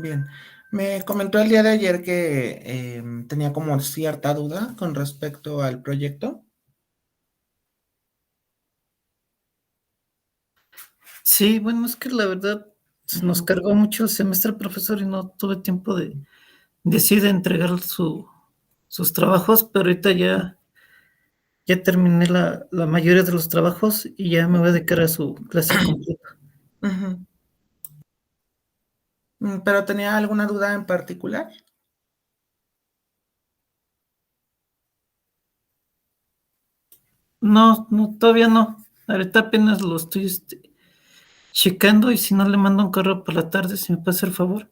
Bien. Me comentó el día de ayer que tenía como cierta duda con respecto al proyecto. Sí, bueno, es que la verdad se nos Ujú. cargó mucho el semestre, profesor, y no tuve tiempo de sí de entregar sus trabajos, pero ahorita ya terminé la mayoría de los trabajos y ya me voy a dedicar a su clase completa. Ujú. ¿Pero tenía alguna duda en particular? No, no, todavía no. Ahorita apenas lo estoy checando y si no le mando un correo por la tarde, si me puede hacer el favor.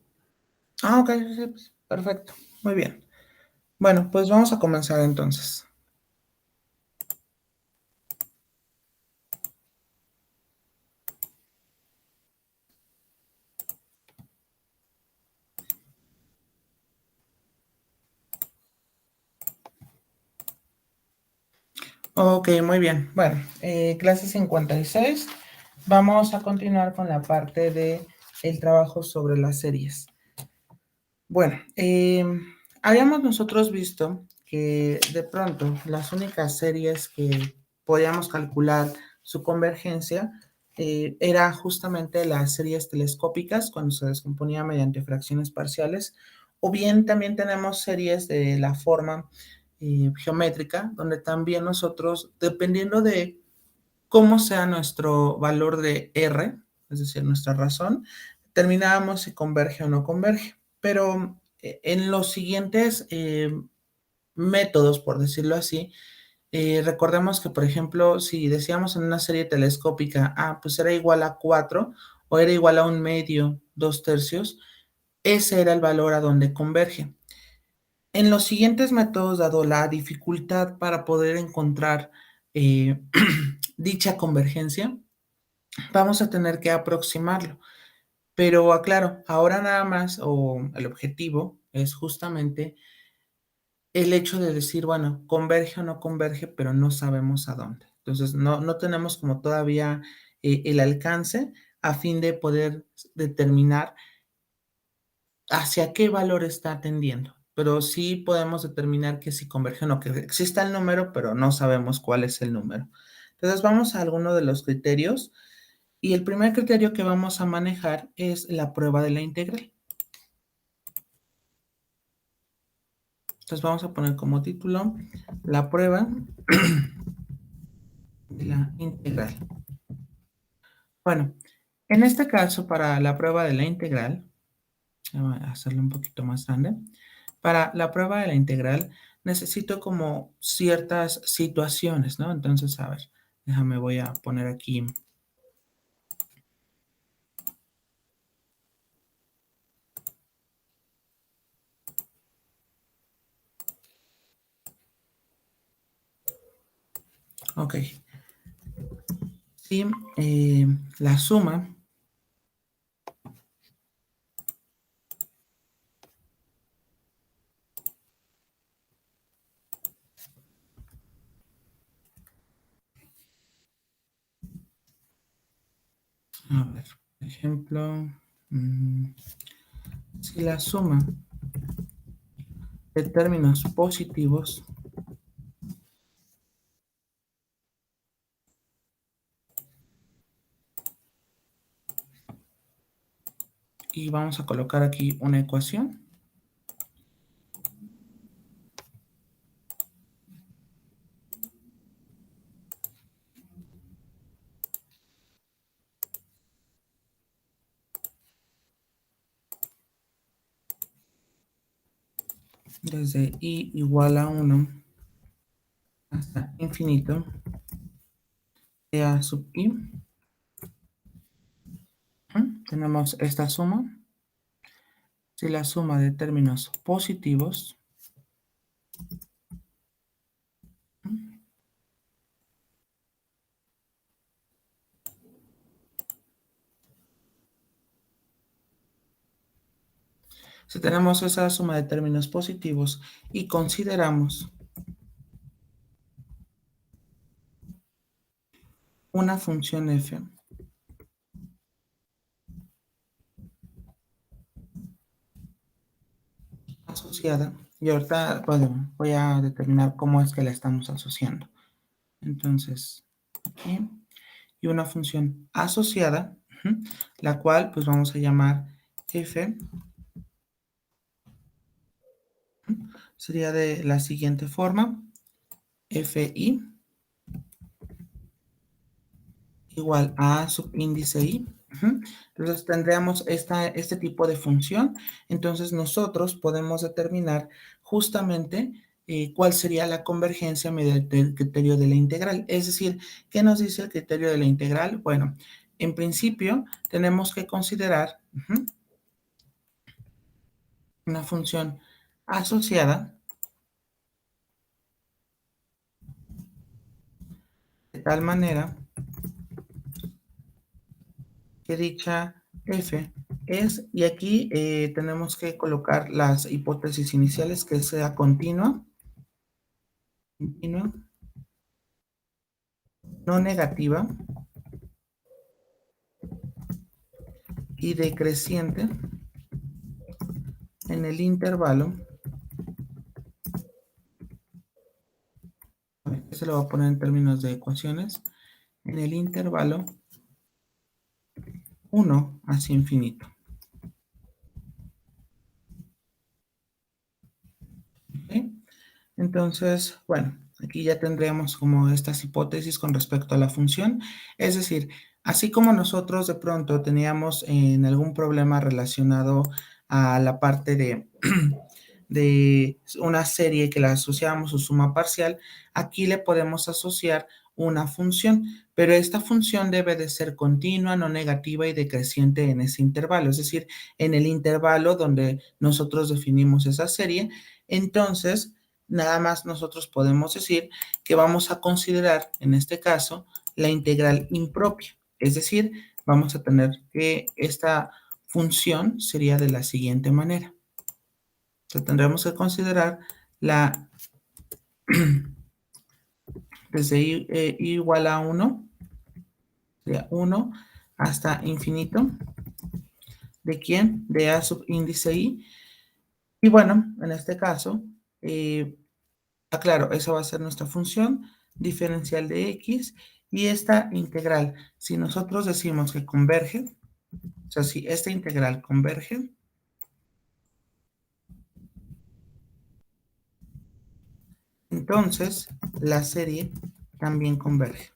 Ah, ok, sí, pues, perfecto. Muy bien. Bueno, pues vamos a comenzar entonces. Ok, muy bien. Bueno, clase 56. Vamos a continuar con la parte de el trabajo sobre las series. Bueno, habíamos nosotros visto que de pronto las únicas series que podíamos calcular su convergencia era justamente las series telescópicas cuando se descomponía mediante fracciones parciales, o bien también tenemos series de la forma geométrica, donde también nosotros, dependiendo de cómo sea nuestro valor de R, es decir, nuestra razón, determinábamos si converge o no converge. Pero en los siguientes métodos, por decirlo así, recordemos que, por ejemplo, si decíamos en una serie telescópica, pues era igual a 4 o era igual a un medio, 2 tercios, ese era el valor a donde converge. En los siguientes métodos, dado la dificultad para poder encontrar dicha convergencia, vamos a tener que aproximarlo. Pero aclaro, ahora nada más, o el objetivo es justamente el hecho de decir, bueno, converge o no converge, pero no sabemos a dónde. Entonces, no tenemos como todavía el alcance a fin de poder determinar hacia qué valor está tendiendo. Pero sí podemos determinar que si converge o no, que exista el número, pero no sabemos cuál es el número. Entonces, vamos a alguno de los criterios. Y el primer criterio que vamos a manejar es la prueba de la integral. Entonces vamos a poner como título la prueba de la integral. Bueno, en este caso, para la prueba de la integral, voy a hacerlo un poquito más grande. Para la prueba de la integral necesito como ciertas situaciones, ¿no? Entonces, a ver, déjame, voy a poner aquí. Ok. Sí, la suma. A ver, por ejemplo, si la suma de términos positivos y vamos a colocar aquí una ecuación. Desde i igual a 1 hasta infinito de a sub i. Tenemos esta suma. Si la suma de términos positivos si tenemos esa suma de términos positivos y consideramos una función f asociada, y ahorita bueno, voy a determinar cómo es que la estamos asociando. Entonces, aquí, y una función asociada, la cual pues vamos a llamar f, sería de la siguiente forma, fi igual a subíndice i. Entonces tendríamos este tipo de función. Entonces nosotros podemos determinar justamente cuál sería la convergencia mediante el criterio de la integral. Es decir, ¿qué nos dice el criterio de la integral? Bueno, en principio tenemos que considerar una función asociada de tal manera que dicha f es, y aquí tenemos que colocar las hipótesis iniciales, que sea continua, no negativa y decreciente en el intervalo. Se lo voy a poner en términos de ecuaciones. En el intervalo 1 hacia infinito. ¿Okay? Entonces, bueno, aquí ya tendremos como estas hipótesis con respecto a la función. Es decir, así como nosotros de pronto teníamos en algún problema relacionado a la parte de una serie que la asociamos a su suma parcial, aquí le podemos asociar una función, pero esta función debe de ser continua, no negativa y decreciente en ese intervalo, es decir, en el intervalo donde nosotros definimos esa serie. Entonces, nada más nosotros podemos decir que vamos a considerar, en este caso, la integral impropia, es decir, vamos a tener que esta función sería de la siguiente manera. Entonces, tendremos que considerar la desde i igual a 1, sería 1 hasta infinito, ¿de quién? De a subíndice i. Y bueno, en este caso, claro, esa va a ser nuestra función diferencial de x, y esta integral, si nosotros decimos que converge, o sea, si esta integral converge, entonces la serie también converge.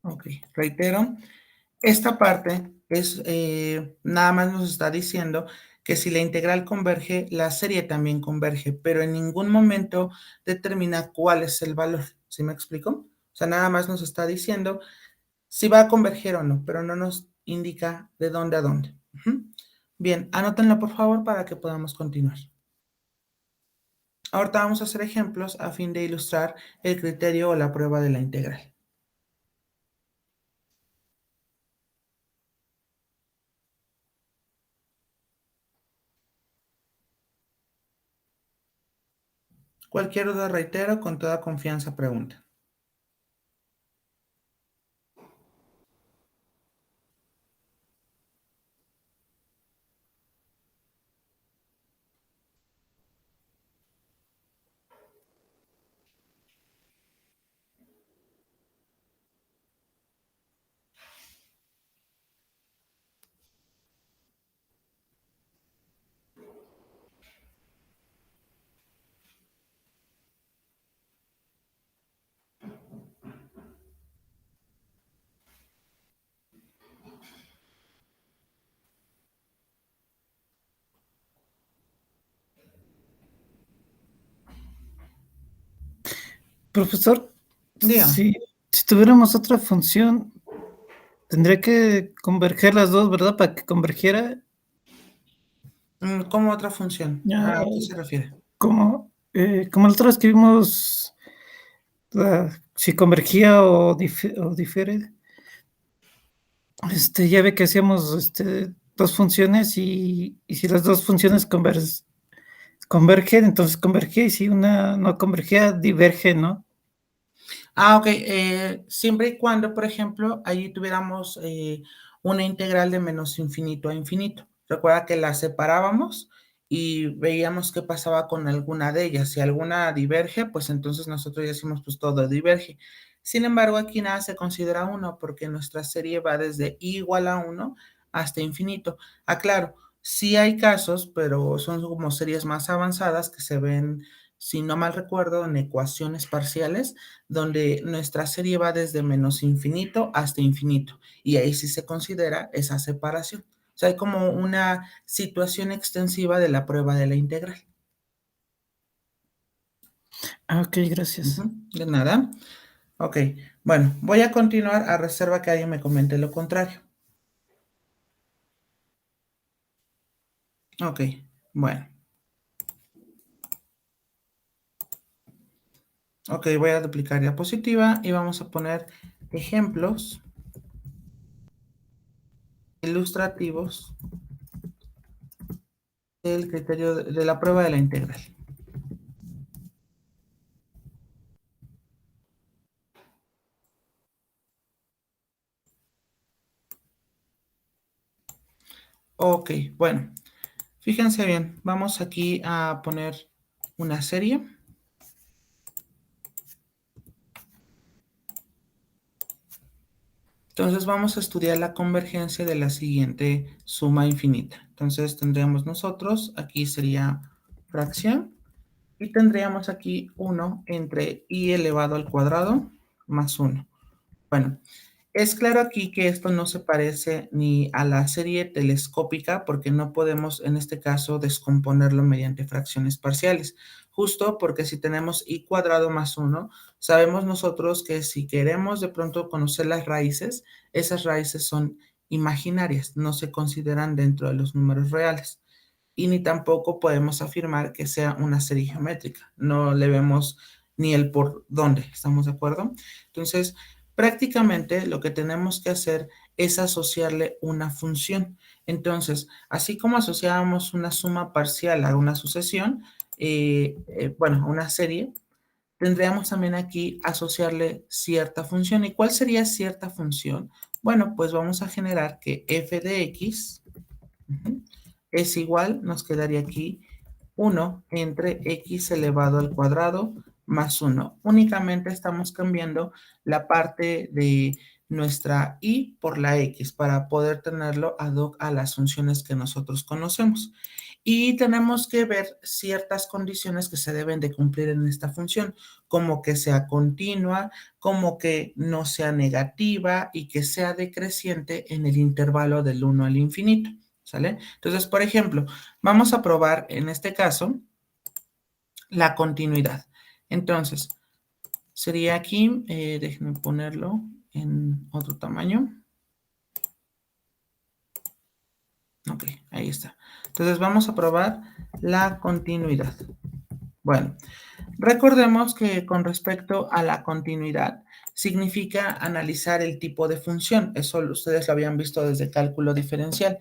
Ok, reitero, esta parte es, nada más nos está diciendo que si la integral converge, la serie también converge, pero en ningún momento determina cuál es el valor. ¿Sí me explico? O sea, nada más nos está diciendo si va a converger o no, pero no nos indica de dónde a dónde. Bien, anótenlo por favor para que podamos continuar. Ahorita vamos a hacer ejemplos a fin de ilustrar el criterio o la prueba de la integral. Cualquier duda, reitero, con toda confianza pregunta. Profesor, Dígame. si tuviéramos otra función, tendría que converger las dos, ¿verdad? Para que convergiera. ¿Cómo otra función? Ya, ¿A qué se refiere? como la otra vez que vimos si convergía o difiere. Ya ve que hacíamos dos funciones y si las dos funciones convergen, entonces convergía, y si una no convergía, diverge, ¿no? Ok, siempre y cuando, por ejemplo, allí tuviéramos una integral de menos infinito a infinito. Recuerda que la separábamos y veíamos qué pasaba con alguna de ellas. Si alguna diverge, pues entonces nosotros ya decimos, pues todo diverge. Sin embargo, aquí nada se considera uno porque nuestra serie va desde i igual a uno hasta infinito. Aclaro, sí hay casos, pero son como series más avanzadas que se ven, si no mal recuerdo, en ecuaciones parciales donde nuestra serie va desde menos infinito hasta infinito, y ahí sí se considera esa separación. O sea, hay como una situación extensiva de la prueba de la integral. Ok, gracias. De nada. Ok, bueno, voy a continuar a reserva que alguien me comente lo contrario. Ok, bueno. Ok, voy a duplicar diapositiva y vamos a poner ejemplos ilustrativos del criterio de la prueba de la integral. Ok, bueno, fíjense bien, vamos aquí a poner una serie. Entonces vamos a estudiar la convergencia de la siguiente suma infinita. Entonces tendríamos nosotros, aquí sería fracción, y tendríamos aquí 1 entre i elevado al cuadrado más 1. Bueno, es claro aquí que esto no se parece ni a la serie telescópica porque no podemos en este caso descomponerlo mediante fracciones parciales, justo porque si tenemos i cuadrado más 1, sabemos nosotros que si queremos de pronto conocer las raíces, esas raíces son imaginarias, no se consideran dentro de los números reales. Y ni tampoco podemos afirmar que sea una serie geométrica, no le vemos ni el por dónde, ¿estamos de acuerdo? Entonces, prácticamente lo que tenemos que hacer es asociarle una función. Entonces, así como asociábamos una suma parcial a una sucesión, bueno, a una serie, tendríamos también aquí asociarle cierta función. ¿Y cuál sería cierta función? Bueno, pues vamos a generar que f de x es igual, nos quedaría aquí 1 entre x elevado al cuadrado más 1. Únicamente estamos cambiando la parte de nuestra y por la x para poder tenerlo ad hoc a las funciones que nosotros conocemos. Y tenemos que ver ciertas condiciones que se deben de cumplir en esta función, como que sea continua, como que no sea negativa y que sea decreciente en el intervalo del 1 al infinito. ¿Sale? Entonces, por ejemplo, vamos a probar en este caso la continuidad. Entonces, sería aquí, déjenme ponerlo en otro tamaño. Ok, ahí está. Entonces, vamos a probar la continuidad. Bueno, recordemos que con respecto a la continuidad, significa analizar el tipo de función. Eso ustedes lo habían visto desde cálculo diferencial.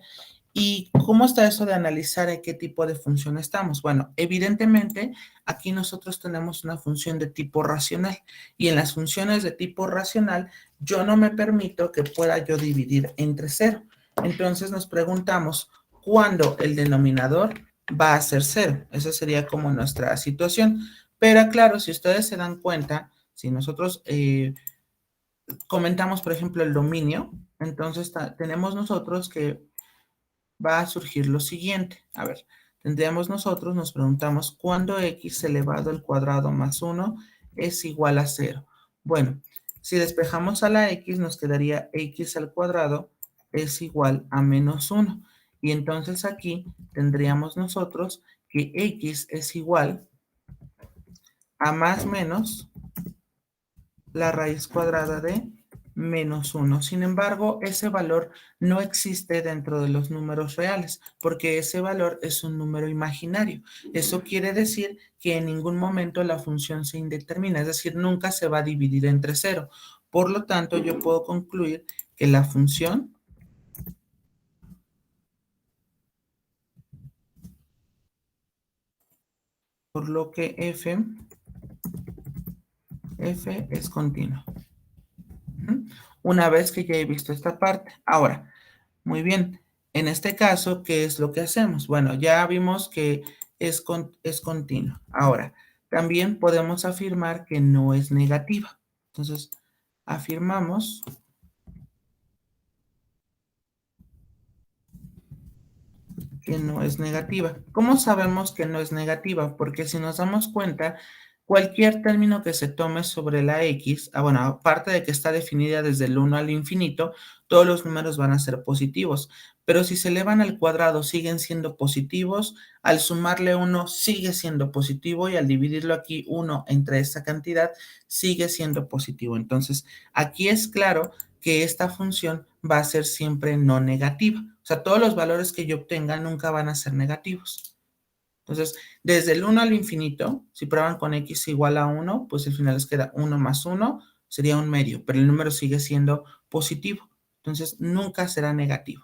¿Y cómo está eso de analizar en qué tipo de función estamos? Bueno, evidentemente aquí nosotros tenemos una función de tipo racional y en las funciones de tipo racional yo no me permito que pueda yo dividir entre cero. Entonces nos preguntamos cuándo el denominador va a ser cero. Esa sería como nuestra situación. Pero claro, si ustedes se dan cuenta, si nosotros comentamos, por ejemplo, el dominio, entonces tenemos nosotros que va a surgir lo siguiente. A ver, tendríamos nosotros, nos preguntamos, ¿cuándo x elevado al cuadrado más 1 es igual a 0? Bueno, si despejamos a la x, nos quedaría x al cuadrado es igual a menos 1. Y entonces aquí tendríamos nosotros que x es igual a más menos la raíz cuadrada de menos 1. Sin embargo, ese valor no existe dentro de los números reales, porque ese valor es un número imaginario. Eso quiere decir que en ningún momento la función se indetermina, es decir, nunca se va a dividir entre cero. Por lo tanto, yo puedo concluir que la función, por lo que f F es continuo. Una vez que ya he visto esta parte. Ahora, muy bien, en este caso, ¿qué es lo que hacemos? Bueno, ya vimos que es continuo. Ahora, también podemos afirmar que no es negativa. Entonces, afirmamos que no es negativa. ¿Cómo sabemos que no es negativa? Porque si nos damos cuenta, cualquier término que se tome sobre la X, bueno, aparte de que está definida desde el 1 al infinito, todos los números van a ser positivos. Pero si se elevan al cuadrado siguen siendo positivos, al sumarle 1 sigue siendo positivo y al dividirlo aquí 1 entre esta cantidad sigue siendo positivo. Entonces, aquí es claro que esta función va a ser siempre no negativa. O sea, todos los valores que yo obtenga nunca van a ser negativos. Entonces, desde el 1 al infinito, si prueban con x igual a 1, pues al final les queda 1 más 1, sería un medio, pero el número sigue siendo positivo. Entonces, nunca será negativo.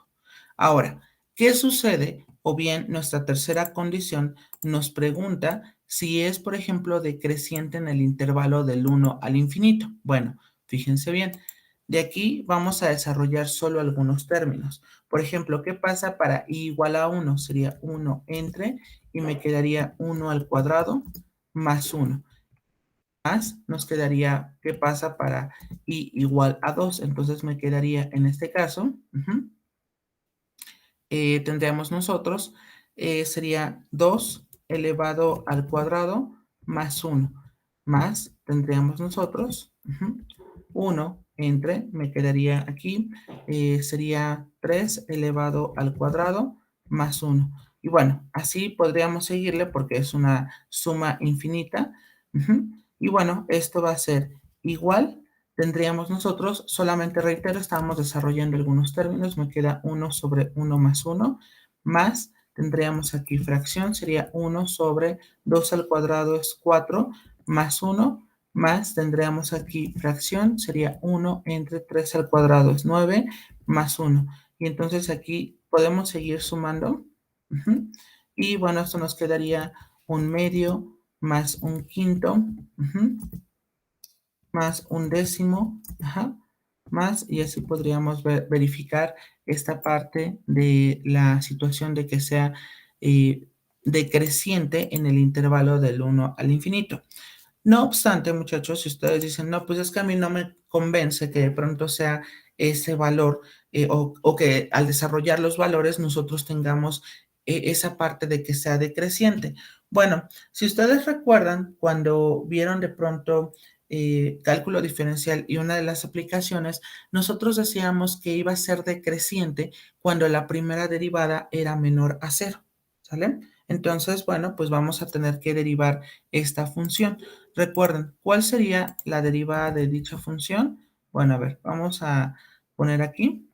Ahora, ¿qué sucede? O bien, nuestra tercera condición nos pregunta si es, por ejemplo, decreciente en el intervalo del 1 al infinito. Bueno, fíjense bien. De aquí vamos a desarrollar solo algunos términos. Por ejemplo, ¿qué pasa para i igual a 1? Sería 1 entre y me quedaría 1 al cuadrado más 1. Más nos quedaría, ¿qué pasa para i igual a 2? Entonces me quedaría en este caso, tendríamos nosotros, sería 2 elevado al cuadrado más 1. Más tendríamos nosotros 1 entre, me quedaría aquí, sería 3 elevado al cuadrado más 1. Y bueno, así podríamos seguirle porque es una suma infinita. Y bueno, esto va a ser igual. Tendríamos nosotros, solamente reitero, estamos desarrollando algunos términos, me queda 1 sobre 1 más 1, más tendríamos aquí fracción, sería 1 sobre 2 al cuadrado es 4, más 1, más tendríamos aquí fracción, sería 1 entre 3 al cuadrado es 9, más 1. Y entonces aquí podemos seguir sumando. Y bueno, esto nos quedaría un medio más un quinto, más un décimo, más, y así podríamos verificar esta parte de la situación de que sea decreciente en el intervalo del 1 al infinito. No obstante, muchachos, si ustedes dicen, no, pues es que a mí no me convence que de pronto sea ese valor o que al desarrollar los valores nosotros tengamos esa parte de que sea decreciente. Bueno, si ustedes recuerdan, cuando vieron de pronto cálculo diferencial y una de las aplicaciones, nosotros decíamos que iba a ser decreciente cuando la primera derivada era menor a 0, ¿sale? Entonces, bueno, pues vamos a tener que derivar esta función. Recuerden, ¿cuál sería la derivada de dicha función? Bueno, a ver, vamos a poner aquí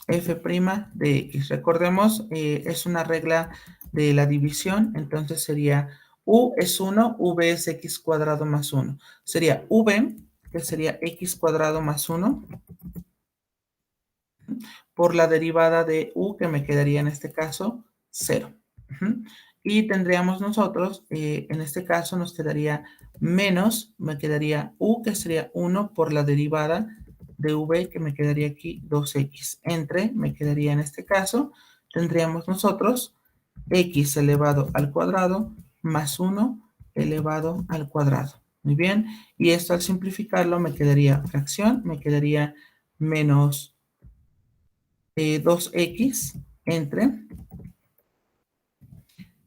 f' de x. Recordemos, es una regla de la división, entonces sería u es 1, v es x cuadrado más 1. Sería v, que sería x cuadrado más 1, por la derivada de u, que me quedaría en este caso 0. Y tendríamos nosotros, en este caso nos quedaría menos, me quedaría u, que sería 1 por la derivada de v, que me quedaría aquí 2x, entre, me quedaría en este caso, tendríamos nosotros x elevado al cuadrado más 1 elevado al cuadrado. Muy bien, y esto al simplificarlo me quedaría fracción, me quedaría menos 2x entre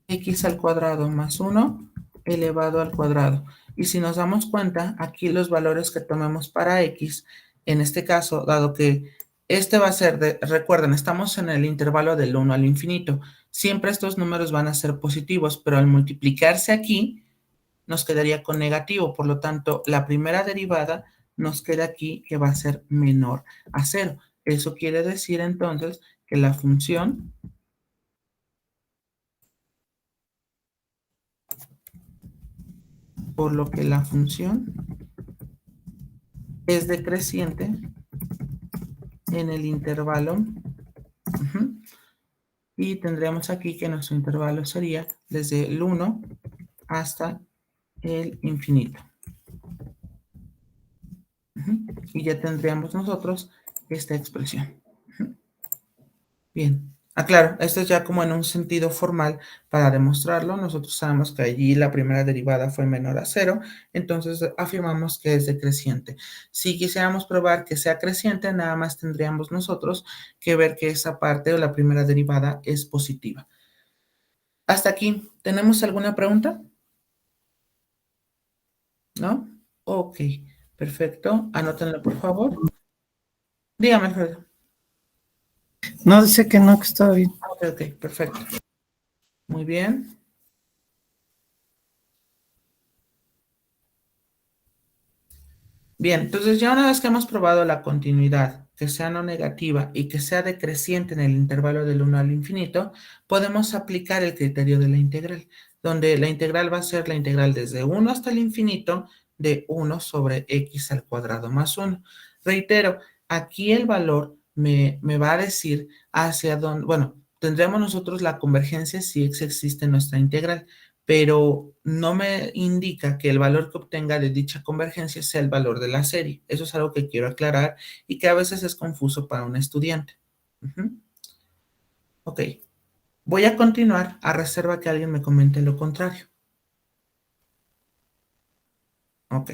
x al cuadrado más 1 elevado al cuadrado. Y si nos damos cuenta, aquí los valores que tomemos para x, en este caso, dado que este va a ser, recuerden, estamos en el intervalo del 1 al infinito, siempre estos números van a ser positivos, pero al multiplicarse aquí, nos quedaría con negativo. Por lo tanto, la primera derivada nos queda aquí que va a ser menor a 0. Eso quiere decir entonces que la función por lo que la función es decreciente en el intervalo y tendremos aquí que nuestro intervalo sería desde el 1 hasta el infinito. Y ya tendríamos nosotros esta expresión. Bien. Claro, esto es ya como en un sentido formal para demostrarlo. Nosotros sabemos que allí la primera derivada fue menor a cero, entonces afirmamos que es decreciente. Si quisiéramos probar que sea creciente, nada más tendríamos nosotros que ver que esa parte o la primera derivada es positiva. Hasta aquí, ¿tenemos alguna pregunta? ¿No? Ok, perfecto. Anótenlo, por favor. Dígame, Alfredo. No, dice que no, que estaba bien. Ok, ok, perfecto. Muy bien. Bien, entonces ya una vez que hemos probado la continuidad, que sea no negativa y que sea decreciente en el intervalo del 1 al infinito, podemos aplicar el criterio de la integral, donde la integral va a ser la integral desde 1 hasta el infinito de 1 sobre x al cuadrado más 1. Reitero, aquí el valor me va a decir hacia dónde, bueno, tendremos nosotros la convergencia si existe nuestra integral, pero no me indica que el valor que obtenga de dicha convergencia sea el valor de la serie. Eso es algo que quiero aclarar y que a veces es confuso para un estudiante. Ok, voy a continuar a reserva que alguien me comente lo contrario. Ok.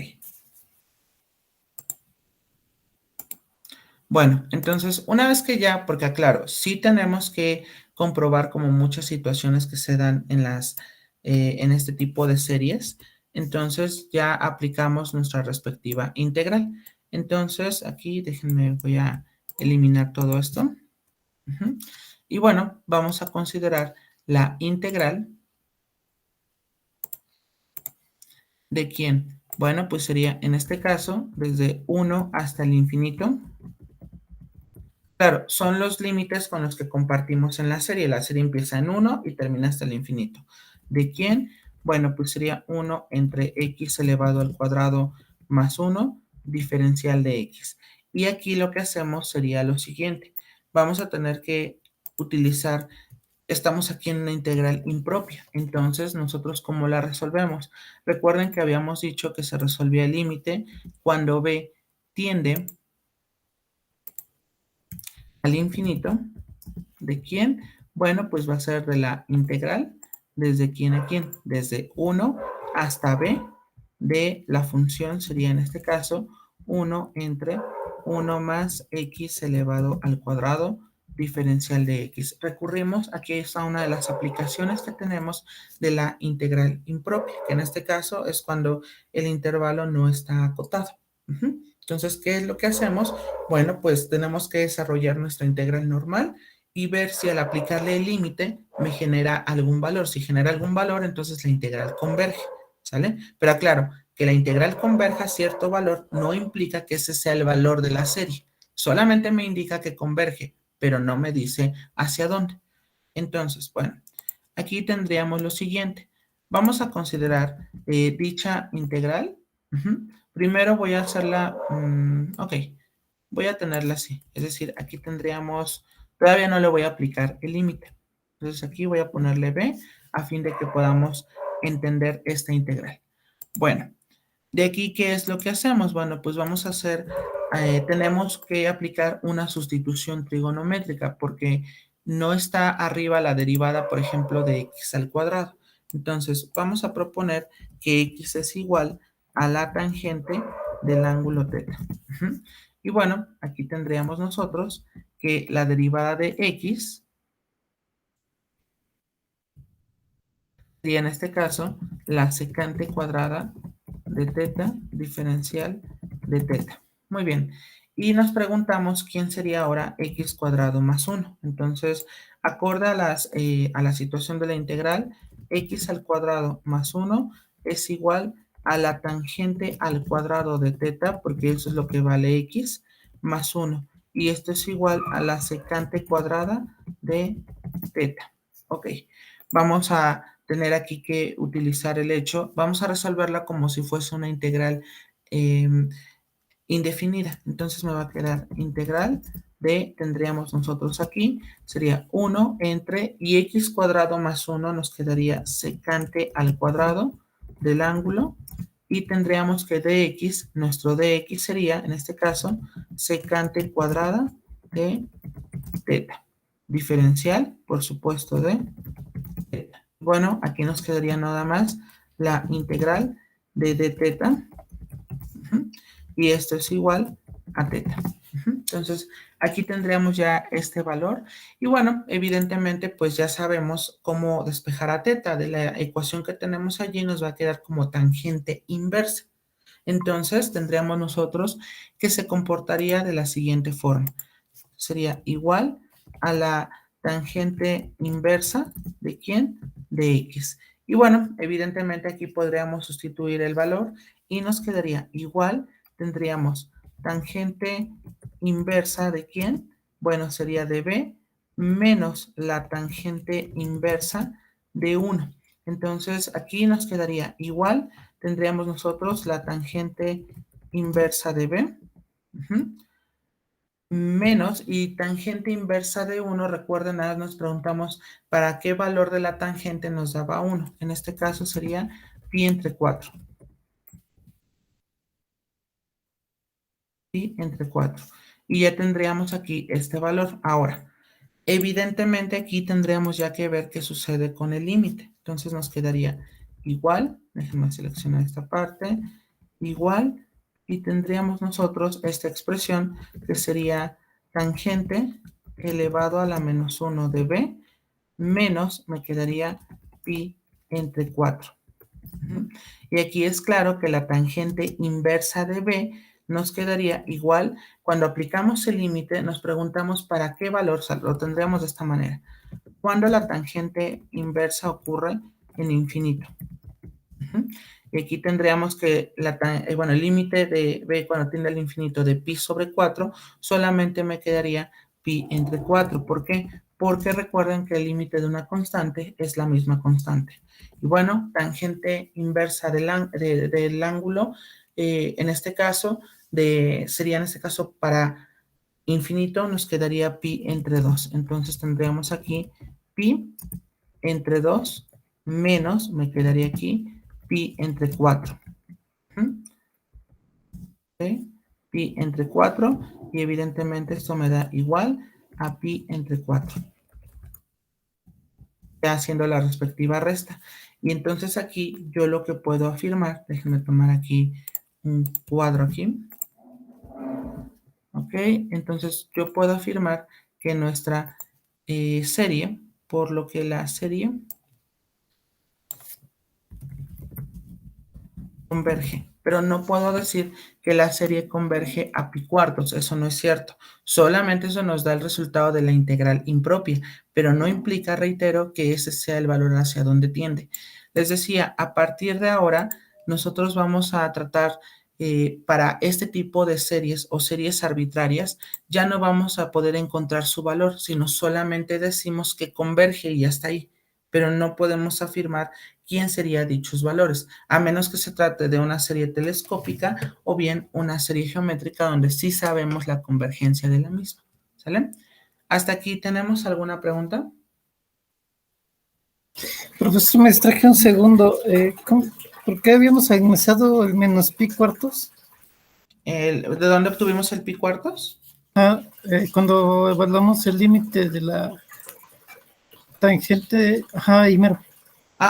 Bueno, entonces, una vez que ya, porque aclaro, sí tenemos que comprobar como muchas situaciones que se dan en este tipo de series, entonces ya aplicamos nuestra respectiva integral. Entonces, aquí déjenme, voy a eliminar todo esto. Y bueno, vamos a considerar la integral de quién. Bueno, pues sería en este caso desde 1 hasta el infinito. Claro, son los límites con los que compartimos en la serie. La serie empieza en 1 y termina hasta el infinito. ¿De quién? Bueno, pues sería 1 entre x elevado al cuadrado más 1, diferencial de x. Y aquí lo que hacemos sería lo siguiente. Vamos a tener que utilizar, estamos aquí en una integral impropia. Entonces, ¿nosotros cómo la resolvemos? Recuerden que habíamos dicho que se resolvía el límite cuando b tiende al infinito. ¿De quién? Bueno, pues va a ser de la integral desde quién a quién, desde 1 hasta b de la función sería en este caso 1 entre 1 más x elevado al cuadrado diferencial de x. Recurrimos, aquí está una de las aplicaciones que tenemos de la integral impropia, que en este caso es cuando el intervalo no está acotado. Entonces, ¿qué es lo que hacemos? Bueno, pues tenemos que desarrollar nuestra integral normal y ver si al aplicarle el límite me genera algún valor. Si genera algún valor, entonces la integral converge, ¿sale? Pero aclaro, que la integral converja a cierto valor no implica que ese sea el valor de la serie. Solamente me indica que converge, pero no me dice hacia dónde. Entonces, bueno, aquí tendríamos lo siguiente. Vamos a considerar dicha integral. Primero voy a hacerla, ok, voy a tenerla así. Es decir, aquí tendríamos, todavía no le voy a aplicar el límite. Entonces aquí voy a ponerle b a fin de que podamos entender esta integral. Bueno, de aquí, ¿qué es lo que hacemos? Bueno, pues vamos a hacer, tenemos que aplicar una sustitución trigonométrica porque no está arriba la derivada, por ejemplo, de x al cuadrado. Entonces, vamos a proponer que x es igual a la tangente del ángulo θ. Y bueno, aquí tendríamos nosotros que la derivada de x sería en este caso la secante cuadrada de θ diferencial de θ. Muy bien. Y nos preguntamos quién sería ahora x cuadrado más 1. Entonces, acorde a la situación de la integral, x al cuadrado más 1 es igual a la tangente al cuadrado de θ, porque eso es lo que vale x, más 1. Y esto es igual a la secante cuadrada de θ. Ok, vamos a tener aquí que utilizar el hecho. Vamos a resolverla como si fuese una integral indefinida. Entonces me va a quedar integral de, tendríamos nosotros aquí, sería 1 entre, y x cuadrado más 1 nos quedaría secante al cuadrado del ángulo, y tendríamos que dx, nuestro dx sería, en este caso, secante cuadrada de teta. Diferencial, por supuesto, de teta. Bueno, aquí nos quedaría nada más la integral de d teta, y esto es igual a teta. Entonces, aquí tendríamos ya este valor. Y bueno, evidentemente, pues ya sabemos cómo despejar a teta. De la ecuación que tenemos allí nos va a quedar como tangente inversa. Entonces, tendríamos nosotros que se comportaría de la siguiente forma. Sería igual a la tangente inversa de ¿quién? De x. Y bueno, evidentemente aquí podríamos sustituir el valor y nos quedaría igual. Tendríamos tangente inversa de ¿quién? Bueno, sería de b menos la tangente inversa de 1. Entonces, aquí nos quedaría igual. Tendríamos nosotros la tangente inversa de b. Menos, y tangente inversa de 1, recuerden, nada nos preguntamos para qué valor de la tangente nos daba 1. En este caso sería pi entre 4. Pi entre 4. Y ya tendríamos aquí este valor. Ahora, evidentemente aquí tendríamos ya que ver qué sucede con el límite. Entonces nos quedaría igual, déjenme seleccionar esta parte, igual, y tendríamos nosotros esta expresión que sería tangente elevado a la menos 1 de b, menos, me quedaría pi entre 4. Y aquí es claro que la tangente inversa de b nos quedaría igual. Cuando aplicamos el límite, nos preguntamos para qué valor, lo tendríamos de esta manera. Cuando la tangente inversa ocurre en infinito. Y aquí tendríamos que el límite de b cuando tiende al infinito de pi sobre 4, solamente me quedaría pi entre 4. ¿Por qué? Porque recuerden que el límite de una constante es la misma constante. Y bueno, tangente inversa del ángulo, en este caso, sería en este caso para infinito, nos quedaría pi entre 2. Entonces tendríamos aquí pi entre 2 menos, me quedaría aquí, pi entre 4. ¿Okay? Pi entre 4, y evidentemente esto me da igual a pi entre 4. Ya haciendo la respectiva resta. Y entonces aquí yo lo que puedo afirmar, déjenme tomar aquí un cuadro aquí. Ok, entonces yo puedo afirmar que nuestra serie, por lo que la serie converge, pero no puedo decir que la serie converge a pi cuartos, eso no es cierto. Solamente eso nos da el resultado de la integral impropia, pero no implica, reitero, que ese sea el valor hacia donde tiende. Les decía, a partir de ahora, nosotros vamos a tratar para este tipo de series o series arbitrarias, ya no vamos a poder encontrar su valor, sino solamente decimos que converge y ya está ahí, pero no podemos afirmar quién sería dichos valores, a menos que se trate de una serie telescópica o bien una serie geométrica donde sí sabemos la convergencia de la misma. ¿Sale? ¿Hasta aquí tenemos alguna pregunta? Profesor, me distraje un segundo. ¿Por qué habíamos iniciado el menos pi cuartos? ¿De dónde obtuvimos el pi cuartos? Cuando evaluamos el límite de la tangente, y mero.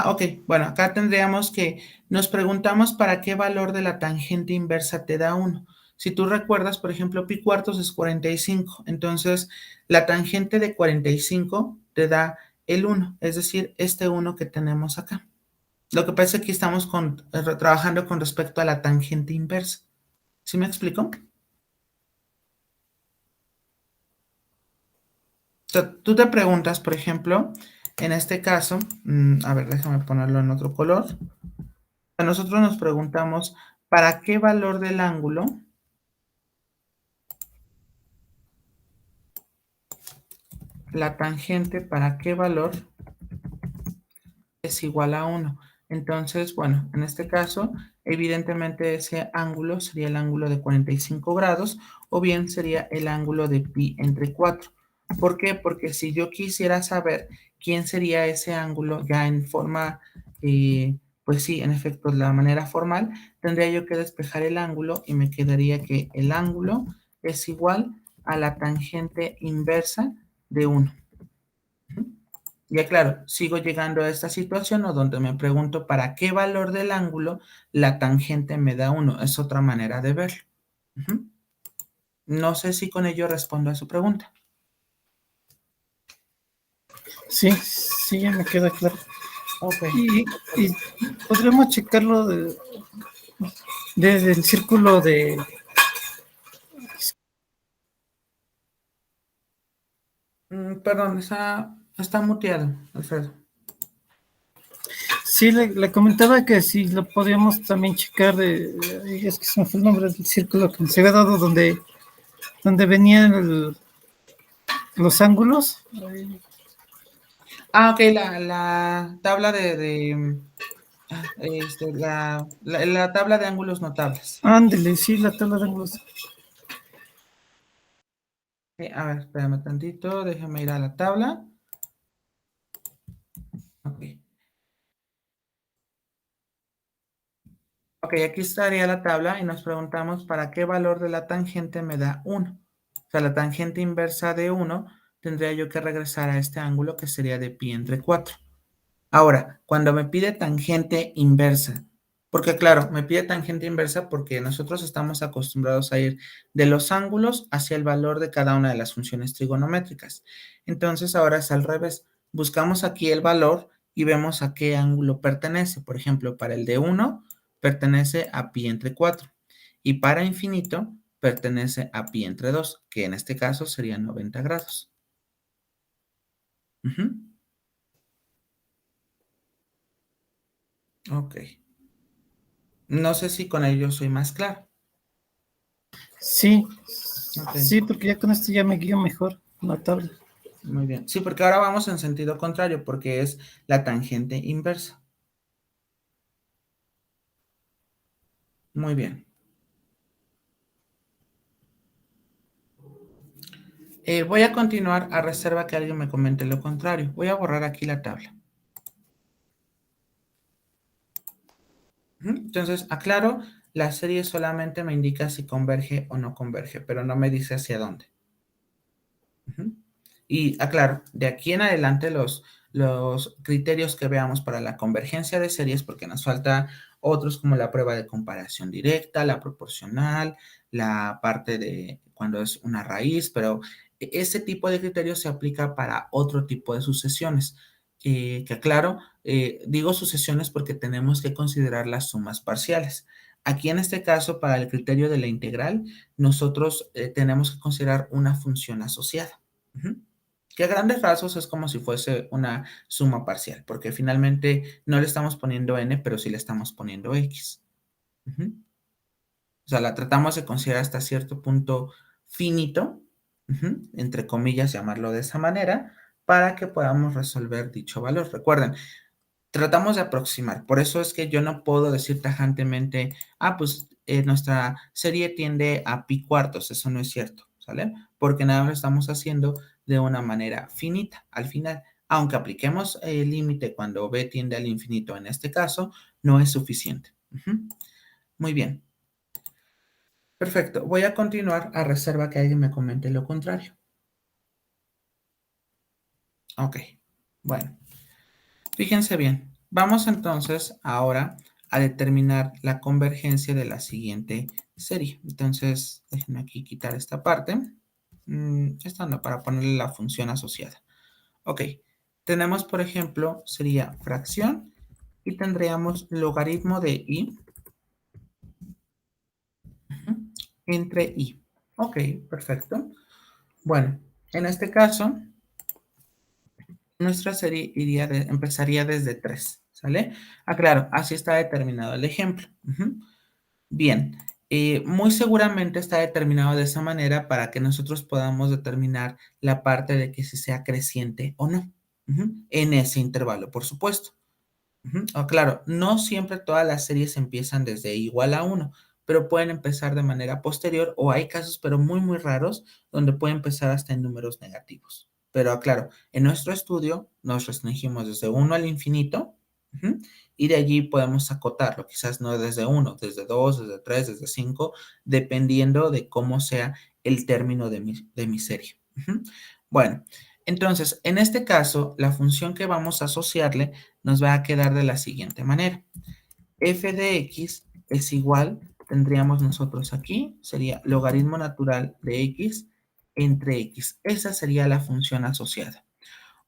Ok. Bueno, acá tendríamos que nos preguntamos para qué valor de la tangente inversa te da 1. Si tú recuerdas, por ejemplo, pi cuartos es 45. Entonces, la tangente de 45 te da el 1, es decir, este 1 que tenemos acá. Lo que pasa es que aquí estamos trabajando con respecto a la tangente inversa. ¿Sí me explico? O sea, tú te preguntas, por ejemplo, en este caso, a ver, déjame ponerlo en otro color. Nosotros nos preguntamos, ¿para qué valor del ángulo la tangente, para qué valor es igual a 1? Entonces, bueno, en este caso, evidentemente ese ángulo sería el ángulo de 45 grados o bien sería el ángulo de pi entre 4. ¿Por qué? Porque si yo quisiera saber quién sería ese ángulo ya en forma Pues sí, en efecto, de la manera formal tendría yo que despejar el ángulo y me quedaría que el ángulo es igual a la tangente inversa de 1. Ya claro, sigo llegando a esta situación o donde me pregunto para qué valor del ángulo la tangente me da 1. Es otra manera de verlo. No sé si con ello respondo a su pregunta. Sí, sí, ya me queda claro. Ok. Y podríamos checarlo desde el círculo de... Perdón, está muteado, Alfredo. Sí, le comentaba que si lo podíamos también checar es que se me fue el nombre del círculo que se había dado donde venían los ángulos. Ok, la tabla la tabla de ángulos notables. Ándele, sí, la tabla de ángulos. A ver, espérame tantito, déjame ir a la tabla. Ok. Ok, aquí estaría la tabla y nos preguntamos para qué valor de la tangente me da 1. O sea, la tangente inversa de 1 tendría yo que regresar a este ángulo que sería de pi entre 4. Ahora, cuando me pide tangente inversa, porque claro, me pide tangente inversa porque nosotros estamos acostumbrados a ir de los ángulos hacia el valor de cada una de las funciones trigonométricas. Entonces ahora es al revés. Buscamos aquí el valor y vemos a qué ángulo pertenece. Por ejemplo, para el de 1 pertenece a pi entre 4 y para infinito pertenece a pi entre 2, que en este caso sería 90 grados. Ok. No sé si con ello soy más claro. Sí, Ok, sí, porque ya con esto ya me guío mejor la tabla. muy bien. Sí, porque ahora vamos en sentido contrario, porque es la tangente inversa. Muy bien. Voy a continuar a reserva que alguien me comente lo contrario. Voy a borrar aquí la tabla. Entonces, aclaro, la serie solamente me indica si converge o no converge, pero no me dice hacia dónde. Y aclaro, de aquí en adelante los criterios que veamos para la convergencia de series, porque nos falta otros como la prueba de comparación directa, la proporcional, la parte de cuando es una raíz, pero ese tipo de criterios se aplica para otro tipo de sucesiones. Que aclaro, digo sucesiones porque tenemos que considerar las sumas parciales. Aquí en este caso, para el criterio de la integral, nosotros tenemos que considerar una función asociada. Que a grandes rasgos es como si fuese una suma parcial, porque finalmente no le estamos poniendo n, pero sí le estamos poniendo x. O sea, la tratamos de considerar hasta cierto punto finito, entre comillas, llamarlo de esa manera, para que podamos resolver dicho valor. Recuerden, tratamos de aproximar, por eso es que yo no puedo decir tajantemente, pues nuestra serie tiende a pi cuartos, eso no es cierto, ¿sale? Porque nada más lo estamos haciendo de una manera finita al final, aunque apliquemos el límite cuando b tiende al infinito en este caso, no es suficiente. Muy bien, perfecto, voy a continuar a reserva que alguien me comente lo contrario. Ok, bueno. Fíjense bien, vamos entonces ahora a determinar la convergencia de la siguiente serie. Entonces, déjenme aquí quitar esta parte. Esta no, para ponerle la función asociada. Ok, tenemos por ejemplo, sería fracción y tendríamos logaritmo de i entre i. Ok, perfecto. Bueno, en este caso, nuestra serie empezaría desde 3, ¿sale? Claro, así está determinado el ejemplo. Bien, muy seguramente está determinado de esa manera para que nosotros podamos determinar la parte de que si sea creciente o no, en ese intervalo, por supuesto. Claro, no siempre todas las series empiezan desde igual a 1, pero pueden empezar de manera posterior o hay casos, pero muy, muy raros, donde puede empezar hasta en números negativos. Pero claro, en nuestro estudio nos restringimos desde 1 al infinito, Ujú. Y de allí podemos acotarlo, quizás no desde 1, desde 2, desde 3, desde 5, dependiendo de cómo sea el término de mi serie. Ujú. Bueno, entonces, en este caso, la función que vamos a asociarle nos va a quedar de la siguiente manera. F de x es igual, tendríamos nosotros aquí, sería logaritmo natural de x entre x. Esa sería la función asociada.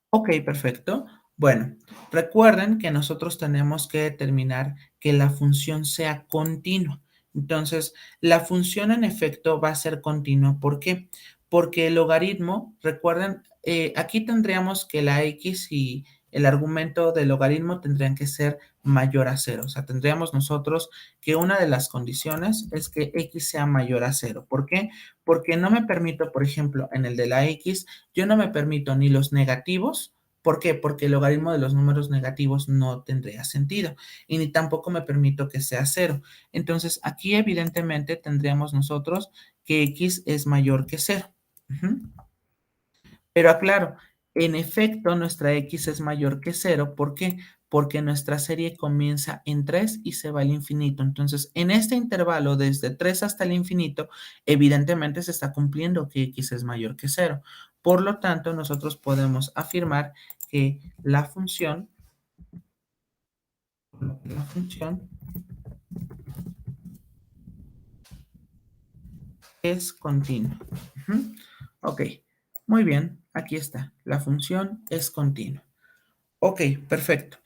Ok, perfecto. Bueno, recuerden que nosotros tenemos que determinar que la función sea continua. Entonces, la función en efecto va a ser continua. ¿Por qué? Porque el logaritmo, recuerden, aquí tendríamos que la x y el argumento del logaritmo tendrían que ser mayor a cero. O sea, tendríamos nosotros que una de las condiciones es que x sea mayor a cero. ¿Por qué? Porque no me permito, por ejemplo, en el de la x, yo no me permito ni los negativos. ¿Por qué? Porque el logaritmo de los números negativos no tendría sentido y ni tampoco me permito que sea cero. Entonces, aquí evidentemente tendríamos nosotros que x es mayor que cero. Ujú. Pero aclaro, en efecto, nuestra x es mayor que cero. ¿Por qué? Porque nuestra serie comienza en 3 y se va al infinito. Entonces, en este intervalo, desde 3 hasta el infinito, evidentemente se está cumpliendo que x es mayor que cero. Por lo tanto, nosotros podemos afirmar que la función es continua. Ujú. Ok, muy bien, aquí está. La función es continua. Ok, perfecto.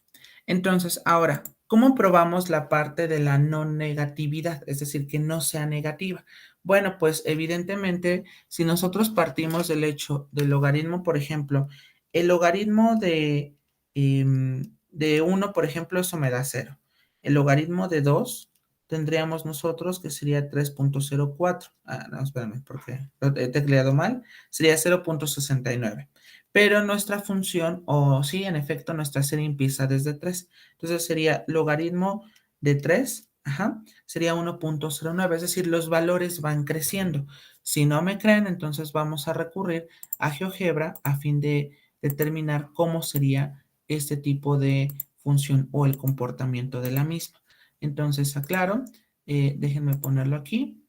Entonces, ahora, ¿cómo probamos la parte de la no negatividad? Es decir, que no sea negativa. Bueno, pues evidentemente, si nosotros partimos del hecho del logaritmo, por ejemplo, el logaritmo de 1, por ejemplo, eso me da cero. El logaritmo de 2 tendríamos nosotros que sería 3,04. Ah, no, espérame, porque lo he tecleado mal. Sería 0,69. Pero nuestra función, o sí, en efecto, nuestra serie empieza desde 3. Entonces sería logaritmo de 3, ajá, sería 1,09. Es decir, los valores van creciendo. Si no me creen, entonces vamos a recurrir a GeoGebra a fin de determinar cómo sería este tipo de función o el comportamiento de la misma. Entonces, aclaro, déjenme ponerlo aquí.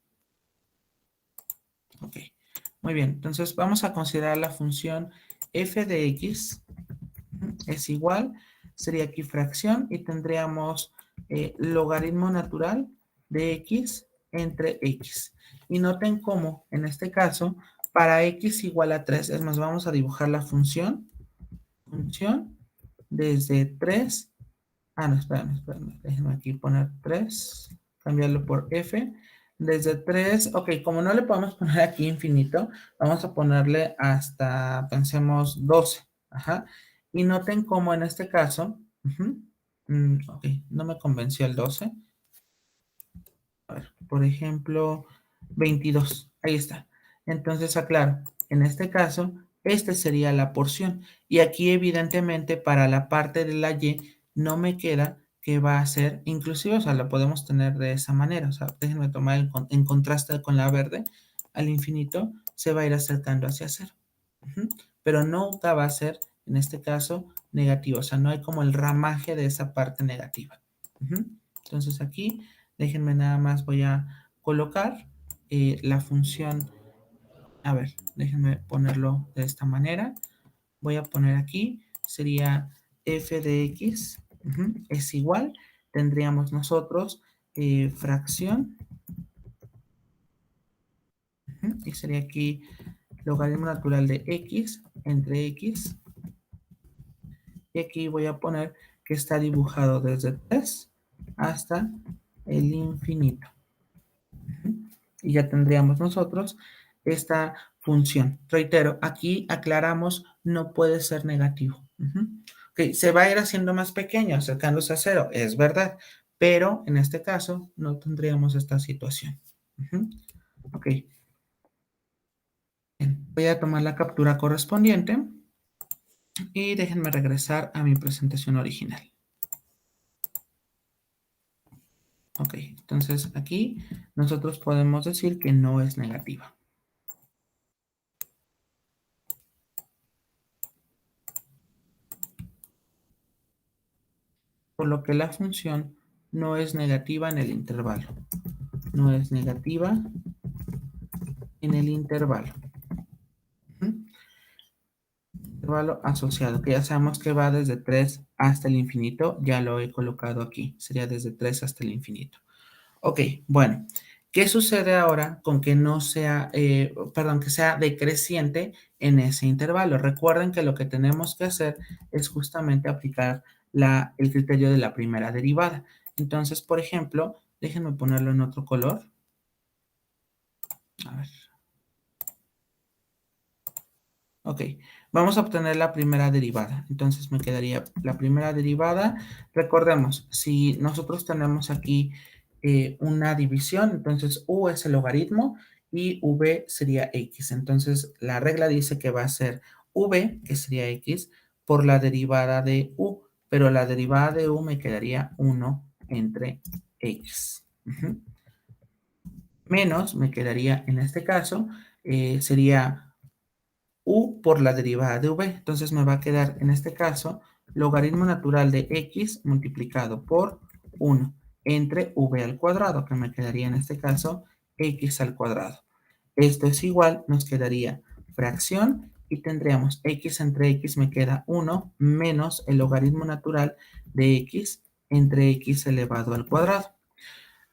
Ok, muy bien. Entonces, vamos a considerar la función f de x es igual, sería aquí fracción y tendríamos logaritmo natural de x entre x. Y noten cómo, en este caso, para x igual a 3, es más, vamos a dibujar la función desde 3. Ah, no, espérame, déjenme aquí poner 3, cambiarlo por f. Desde 3, ok, como no le podemos poner aquí infinito, vamos a ponerle hasta, pensemos, 12. Ajá. Y noten cómo en este caso, ok, no me convenció el 12. A ver, por ejemplo, 22. Ahí está. Entonces, aclaro, en este caso, esta sería la porción. Y aquí, evidentemente, para la parte de la y, no me queda que va a ser, inclusive, o sea, lo podemos tener de esa manera. O sea, déjenme tomar en contraste con la verde, al infinito, se va a ir acercando hacia cero. Ujú. Pero nunca va a ser, en este caso, negativo. O sea, no hay como el ramaje de esa parte negativa. Ujú. Entonces, aquí déjenme nada más, voy a colocar la función, a ver, déjenme ponerlo de esta manera. Voy a poner aquí, sería f de x es igual, tendríamos nosotros fracción, y sería aquí logaritmo natural de x entre x, y aquí voy a poner que está dibujado desde 3 hasta el infinito. Y ya tendríamos nosotros esta función. Reitero, aquí aclaramos, no puede ser negativo. Okay, se va a ir haciendo más pequeño, acercándose a cero, es verdad, pero en este caso no tendríamos esta situación. Ok, bien, voy a tomar la captura correspondiente y déjenme regresar a mi presentación original. Ok, entonces aquí nosotros podemos decir que no es negativa. por lo que la función no es negativa en el intervalo. No es negativa en el intervalo. Intervalo asociado, que ya sabemos que va desde 3 hasta el infinito. Ya lo he colocado aquí. Sería desde 3 hasta el infinito. Ok, bueno. ¿Qué sucede ahora con que no sea, que sea decreciente en ese intervalo? Recuerden que lo que tenemos que hacer es justamente aplicar el criterio de la primera derivada. Entonces, por ejemplo, déjenme ponerlo en otro color. A ver. Ok, vamos a obtener la primera derivada. Entonces me quedaría la primera derivada. Recordemos, si nosotros tenemos aquí una división, entonces u es el logaritmo y v sería x. Entonces la regla dice que va a ser v, que sería x, por la derivada de u, pero la derivada de u me quedaría 1 entre x. Menos me quedaría en este caso, sería u por la derivada de v. Entonces me va a quedar en este caso logaritmo natural de x multiplicado por 1 entre v al cuadrado, que me quedaría en este caso x al cuadrado. Esto es igual, nos quedaría fracción y tendríamos x entre x me queda 1 menos el logaritmo natural de x entre x elevado al cuadrado.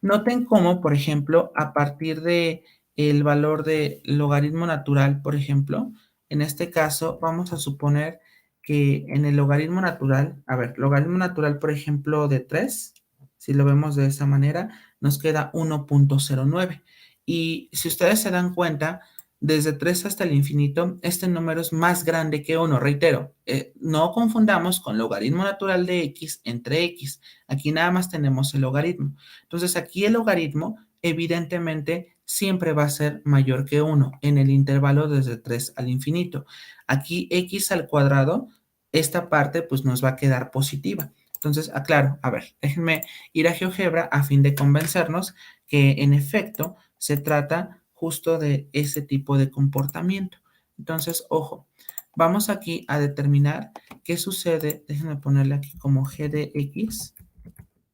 Noten cómo, por ejemplo, a partir de el valor de logaritmo natural, por ejemplo, en este caso vamos a suponer que en el logaritmo natural, a ver, logaritmo natural, por ejemplo, de 3, si lo vemos de esa manera, nos queda 1.09. Y si ustedes se dan cuenta, desde 3 hasta el infinito, este número es más grande que 1. Reitero, no confundamos con logaritmo natural de x entre x. Aquí nada más tenemos el logaritmo. Entonces aquí el logaritmo evidentemente siempre va a ser mayor que 1 en el intervalo desde 3 al infinito. Aquí x al cuadrado, esta parte pues nos va a quedar positiva. Entonces, aclaro, a ver, déjenme ir a GeoGebra a fin de convencernos que en efecto se trata justo de ese tipo de comportamiento. Entonces, ojo, vamos aquí a determinar qué sucede. Déjenme ponerle aquí como g de x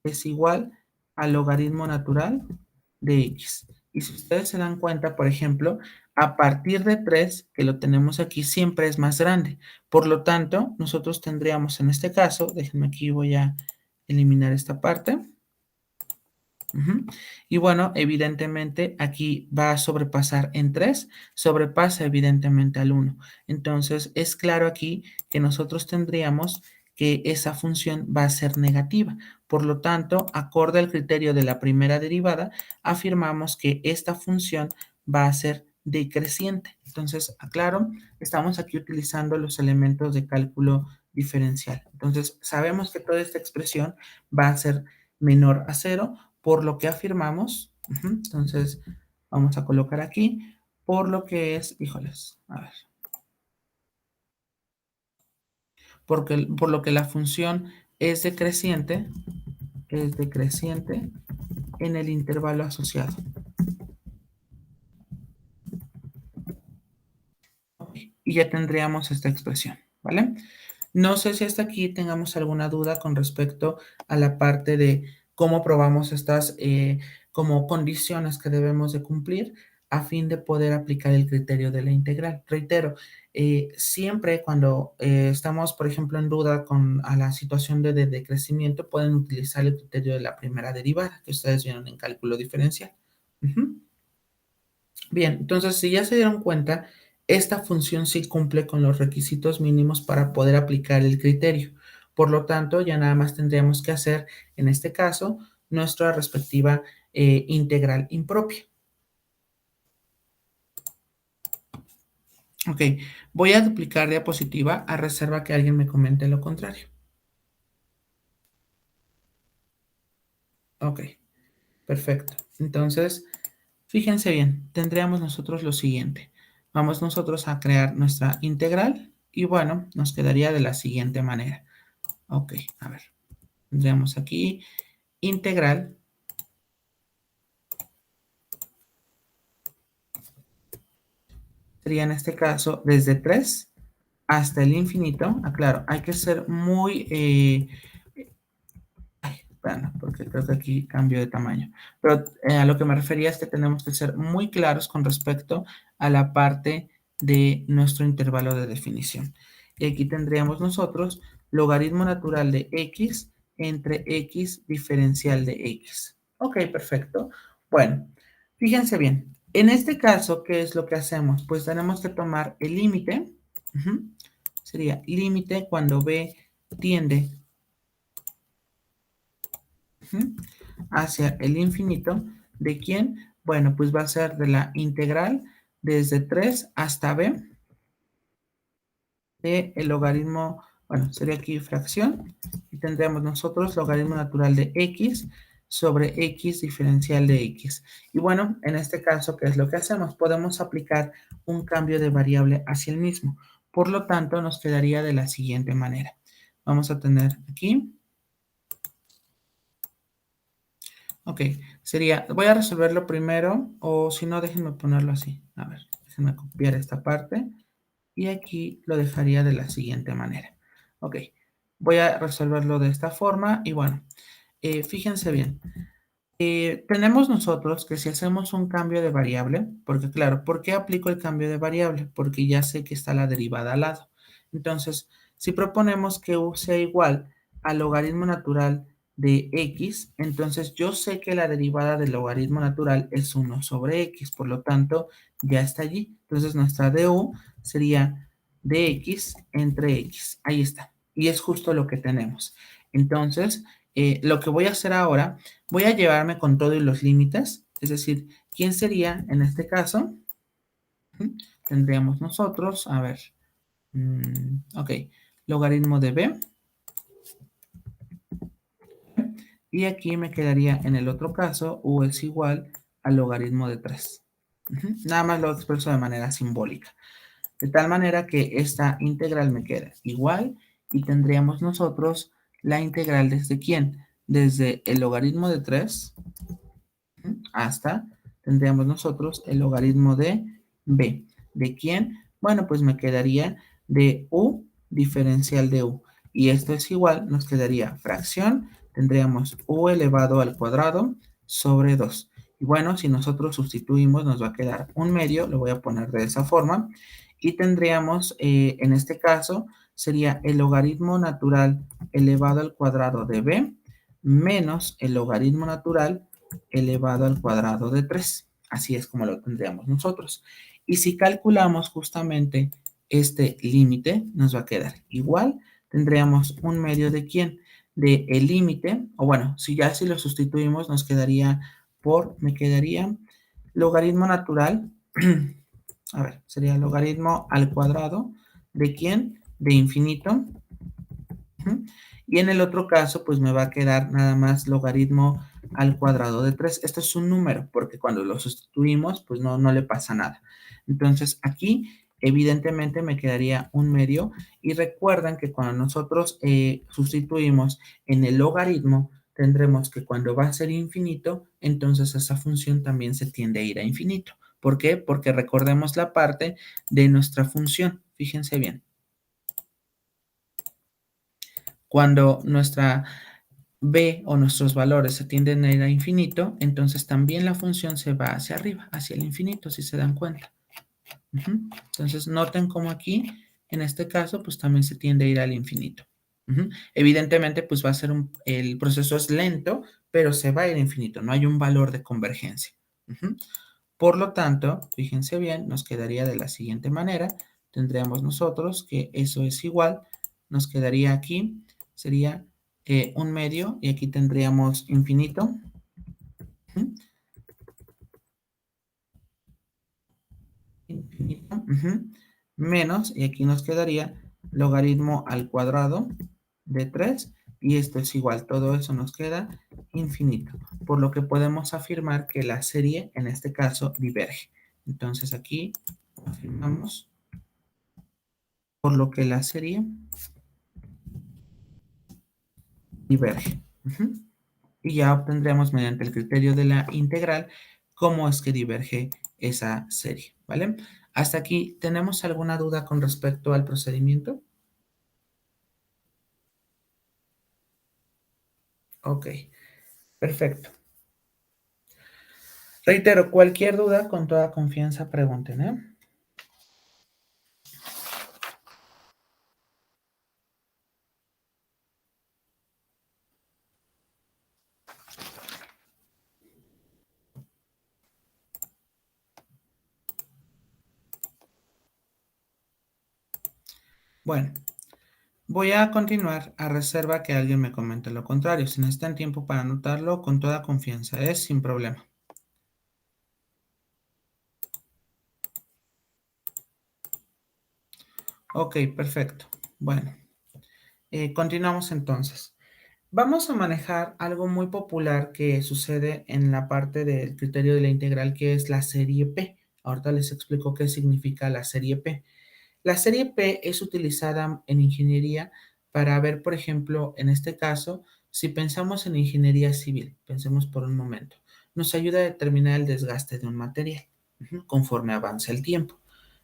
es igual al logaritmo natural de x. Y si ustedes se dan cuenta, por ejemplo, a partir de 3, que lo tenemos aquí, siempre es más grande. Por lo tanto, nosotros tendríamos en este caso, déjenme aquí, voy a eliminar esta parte. Y bueno, evidentemente aquí va a sobrepasar en 3, sobrepasa evidentemente al 1. Entonces, es claro aquí que nosotros tendríamos que esa función va a ser negativa. Por lo tanto, acorde al criterio de la primera derivada, afirmamos que esta función va a ser decreciente. Entonces, aclaro, estamos aquí utilizando los elementos de cálculo diferencial. Entonces, sabemos que toda esta expresión va a ser menor a 0, por lo que afirmamos. Entonces, vamos a colocar aquí, por lo que es, híjoles, a ver, por lo que la función es decreciente en el intervalo asociado. Y ya tendríamos esta expresión, ¿vale? No sé si hasta aquí tengamos alguna duda con respecto a la parte de cómo probamos estas como condiciones que debemos de cumplir a fin de poder aplicar el criterio de la integral. Reitero, siempre cuando estamos, por ejemplo, en duda a la situación de decrecimiento, pueden utilizar el criterio de la primera derivada que ustedes vieron en cálculo diferencial. Bien, entonces si ya se dieron cuenta, esta función sí cumple con los requisitos mínimos para poder aplicar el criterio. Por lo tanto, ya nada más tendríamos que hacer, en este caso, nuestra respectiva integral impropia. Ok, voy a duplicar diapositiva a reserva que alguien me comente lo contrario. Ok, perfecto. Entonces, fíjense bien, tendríamos nosotros lo siguiente. Vamos nosotros a crear nuestra integral y bueno, nos quedaría de la siguiente manera. Ok, a ver, tendríamos aquí integral sería en este caso desde 3 hasta el infinito. Aclaro, hay que ser muy plano, porque creo que aquí cambio de tamaño. Pero a lo que me refería es que tenemos que ser muy claros con respecto a la parte de nuestro intervalo de definición. Y aquí tendríamos nosotros logaritmo natural de x entre x diferencial de x. Ok, perfecto. Bueno, fíjense bien. En este caso, ¿qué es lo que hacemos? Pues tenemos que tomar el límite. Sería límite cuando b tiende hacia el infinito. ¿De quién? Bueno, pues va a ser de la integral desde 3 hasta b de el logaritmo, bueno, sería aquí fracción, y tendríamos nosotros logaritmo natural de x sobre x diferencial de x. Y bueno, en este caso, ¿qué es lo que hacemos? Podemos aplicar un cambio de variable hacia el mismo. Por lo tanto, nos quedaría de la siguiente manera. Vamos a tener aquí. Ok, sería, voy a resolverlo primero, o si no, déjenme ponerlo así. A ver, déjenme copiar esta parte. Y aquí lo dejaría de la siguiente manera. Ok, voy a resolverlo de esta forma y bueno, fíjense bien. Tenemos nosotros que si hacemos un cambio de variable, porque claro, ¿por qué aplico el cambio de variable? Porque ya sé que está la derivada al lado. Entonces, si proponemos que u sea igual al logaritmo natural de x, entonces yo sé que la derivada del logaritmo natural es 1 sobre x, por lo tanto, ya está allí. Entonces, nuestra du sería dx entre x. Ahí está. Y es justo lo que tenemos. Entonces, lo que voy a hacer ahora, voy a llevarme con todo y los límites, es decir, ¿quién sería en este caso? Tendríamos nosotros, a ver, ok, logaritmo de b, y aquí me quedaría en el otro caso, u es igual al logaritmo de 3. Nada más lo expreso de manera simbólica. De tal manera que esta integral me queda igual y tendríamos nosotros la integral desde quién? Desde el logaritmo de 3 hasta, tendríamos nosotros el logaritmo de b. ¿De quién? Bueno, pues me quedaría de u diferencial de u. Y esto es igual, nos quedaría fracción, tendríamos u elevado al cuadrado sobre 2. Y bueno, si nosotros sustituimos, nos va a quedar un medio, lo voy a poner de esa forma, y tendríamos, en este caso, sería el logaritmo natural elevado al cuadrado de b menos el logaritmo natural elevado al cuadrado de 3. Así es como lo tendríamos nosotros. Y si calculamos justamente este límite, nos va a quedar igual. Tendríamos un medio de quién? De el límite, o bueno, si lo sustituimos, nos quedaría me quedaría logaritmo natural, a ver, sería logaritmo al cuadrado de quién? De infinito. Y en el otro caso, pues me va a quedar nada más logaritmo al cuadrado de 3. Esto es un número, porque cuando lo sustituimos, pues no le pasa nada. Entonces, aquí, evidentemente, me quedaría un medio. Y recuerden que cuando nosotros sustituimos en el logaritmo, tendremos que cuando va a ser infinito, entonces esa función también se tiende a ir a infinito. ¿Por qué? Porque recordemos la parte de nuestra función. Fíjense bien. Cuando nuestra b o nuestros valores se tienden a ir a infinito, entonces también la función se va hacia arriba, hacia el infinito, si se dan cuenta. Entonces noten cómo aquí, en este caso, pues también se tiende a ir al infinito. Evidentemente, pues va a ser el proceso es lento, pero se va a ir a infinito, no hay un valor de convergencia. Por lo tanto, fíjense bien, nos quedaría de la siguiente manera. Tendríamos nosotros que eso es igual, nos quedaría aquí, sería un medio, y aquí tendríamos infinito. Infinito. Menos, y aquí nos quedaría logaritmo al cuadrado de 3, y esto es igual, todo eso nos queda infinito, por lo que podemos afirmar que la serie, en este caso, diverge. Entonces aquí afirmamos, por lo que la serie diverge. Y ya obtendremos mediante el criterio de la integral cómo es que diverge esa serie, ¿vale? Hasta aquí, ¿tenemos alguna duda con respecto al procedimiento? Ok. Perfecto. Reitero, cualquier duda, con toda confianza pregunten, ¿eh? Bueno, voy a continuar a reserva que alguien me comente lo contrario. Si necesitan tiempo para anotarlo, con toda confianza, es sin problema. Ok, perfecto. Bueno, continuamos entonces. Vamos a manejar algo muy popular que sucede en la parte del criterio de la integral, que es la serie P. Ahorita les explico qué significa la serie P. La serie P es utilizada en ingeniería para ver, por ejemplo, en este caso, si pensamos en ingeniería civil, pensemos por un momento, nos ayuda a determinar el desgaste de un material conforme avanza el tiempo.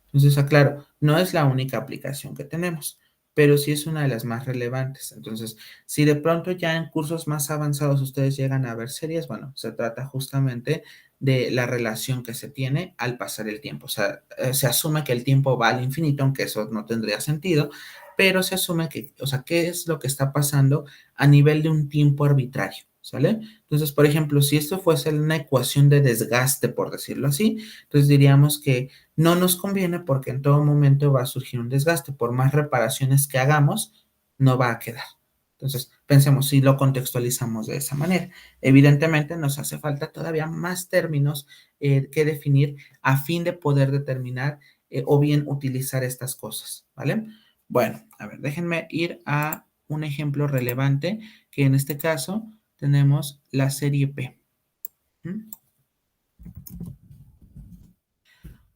Entonces, aclaro, no es la única aplicación que tenemos, pero sí es una de las más relevantes. Entonces, si de pronto ya en cursos más avanzados ustedes llegan a ver series, bueno, se trata justamente de la relación que se tiene al pasar el tiempo. O sea, se asume que el tiempo va al infinito, aunque eso no tendría sentido, pero se asume que, o sea, ¿qué es lo que está pasando a nivel de un tiempo arbitrario? ¿Sale? Entonces, por ejemplo, si esto fuese una ecuación de desgaste, por decirlo así, entonces diríamos que no nos conviene porque en todo momento va a surgir un desgaste. Por más reparaciones que hagamos, no va a quedar. Entonces, pensemos si lo contextualizamos de esa manera. Evidentemente, nos hace falta todavía más términos que definir a fin de poder determinar o bien utilizar estas cosas, ¿vale? Bueno, a ver, déjenme ir a un ejemplo relevante que en este caso tenemos la serie P. ¿Mm?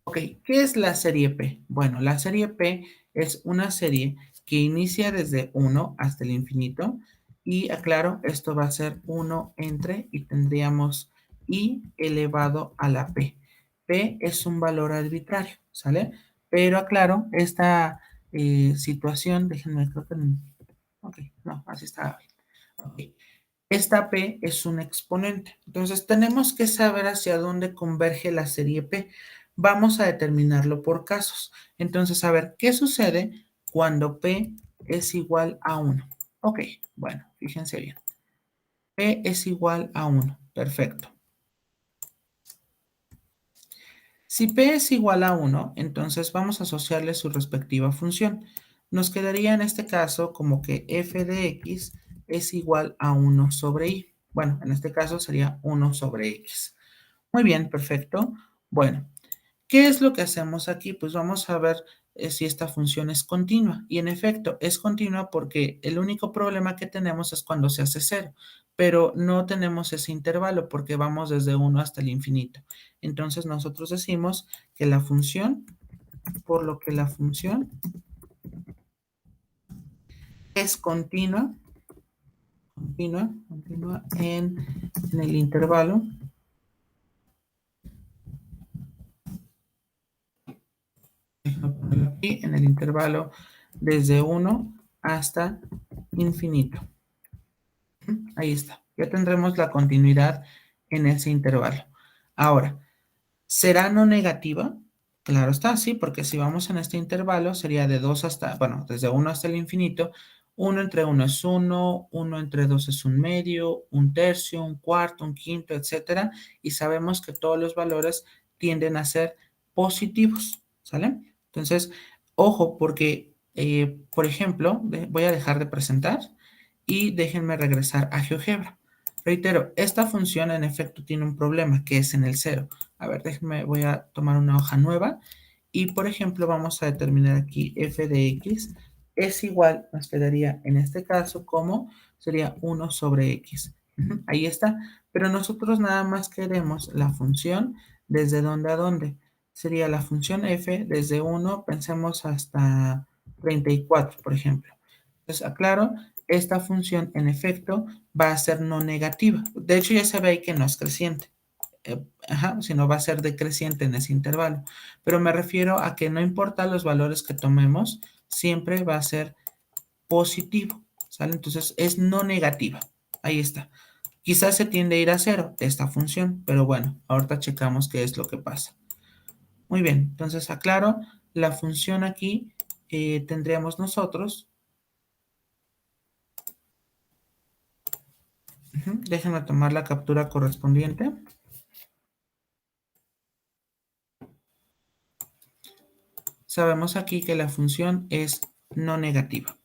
Ok, ¿qué es la serie P? Bueno, la serie P es una serie que inicia desde 1 hasta el infinito y aclaro, esto va a ser 1 entre y tendríamos i elevado a la P. P es un valor arbitrario, ¿sale? Pero aclaro, esta situación, déjenme, creo que... Ok, no, así está bien. Ok. Esta P es un exponente. Entonces, tenemos que saber hacia dónde converge la serie P. Vamos a determinarlo por casos. Entonces, a ver, ¿qué sucede cuando P es igual a 1? Ok, bueno, fíjense bien. P es igual a 1. Perfecto. Si P es igual a 1, entonces vamos a asociarle su respectiva función. Nos quedaría en este caso como que f de x es igual a 1 sobre y. Bueno, en este caso sería 1 sobre x. Muy bien, perfecto. Bueno, ¿qué es lo que hacemos aquí? Pues vamos a ver si esta función es continua. Y en efecto, es continua porque el único problema que tenemos es cuando se hace cero, pero no tenemos ese intervalo porque vamos desde 1 hasta el infinito. Entonces nosotros decimos que la función, por lo que la función es continua en el intervalo. Aquí en el intervalo desde 1 hasta infinito. Ahí está. Ya tendremos la continuidad en ese intervalo. Ahora, ¿será no negativa? Claro está, sí, porque si vamos en este intervalo sería de 2 hasta, bueno, desde 1 hasta el infinito. 1 entre 1 es 1, 1 entre 2 es un medio, un tercio, un cuarto, un quinto, etcétera. Y sabemos que todos los valores tienden a ser positivos, ¿sale? Entonces, ojo, porque, por ejemplo, voy a dejar de presentar y déjenme regresar a GeoGebra. Reitero, esta función en efecto tiene un problema que es en el cero. A ver, déjenme, voy a tomar una hoja nueva y por ejemplo vamos a determinar aquí f de x es igual, nos quedaría en este caso como sería 1 sobre x. Ahí está, pero nosotros nada más queremos la función desde dónde a dónde. Sería la función f desde 1, pensemos hasta 34, por ejemplo. Entonces, aclaro, esta función en efecto va a ser no negativa. De hecho, ya se ve ahí que no es creciente. Sino va a ser decreciente en ese intervalo. Pero me refiero a que no importa los valores que tomemos, siempre va a ser positivo, ¿sale? Entonces es no negativa. Ahí está. Quizás se tiende a ir a cero esta función, pero bueno, ahorita checamos qué es lo que pasa. Muy bien, entonces aclaro, la función aquí tendríamos nosotros. Déjenme tomar la captura correspondiente. Sabemos aquí que la función es no negativa.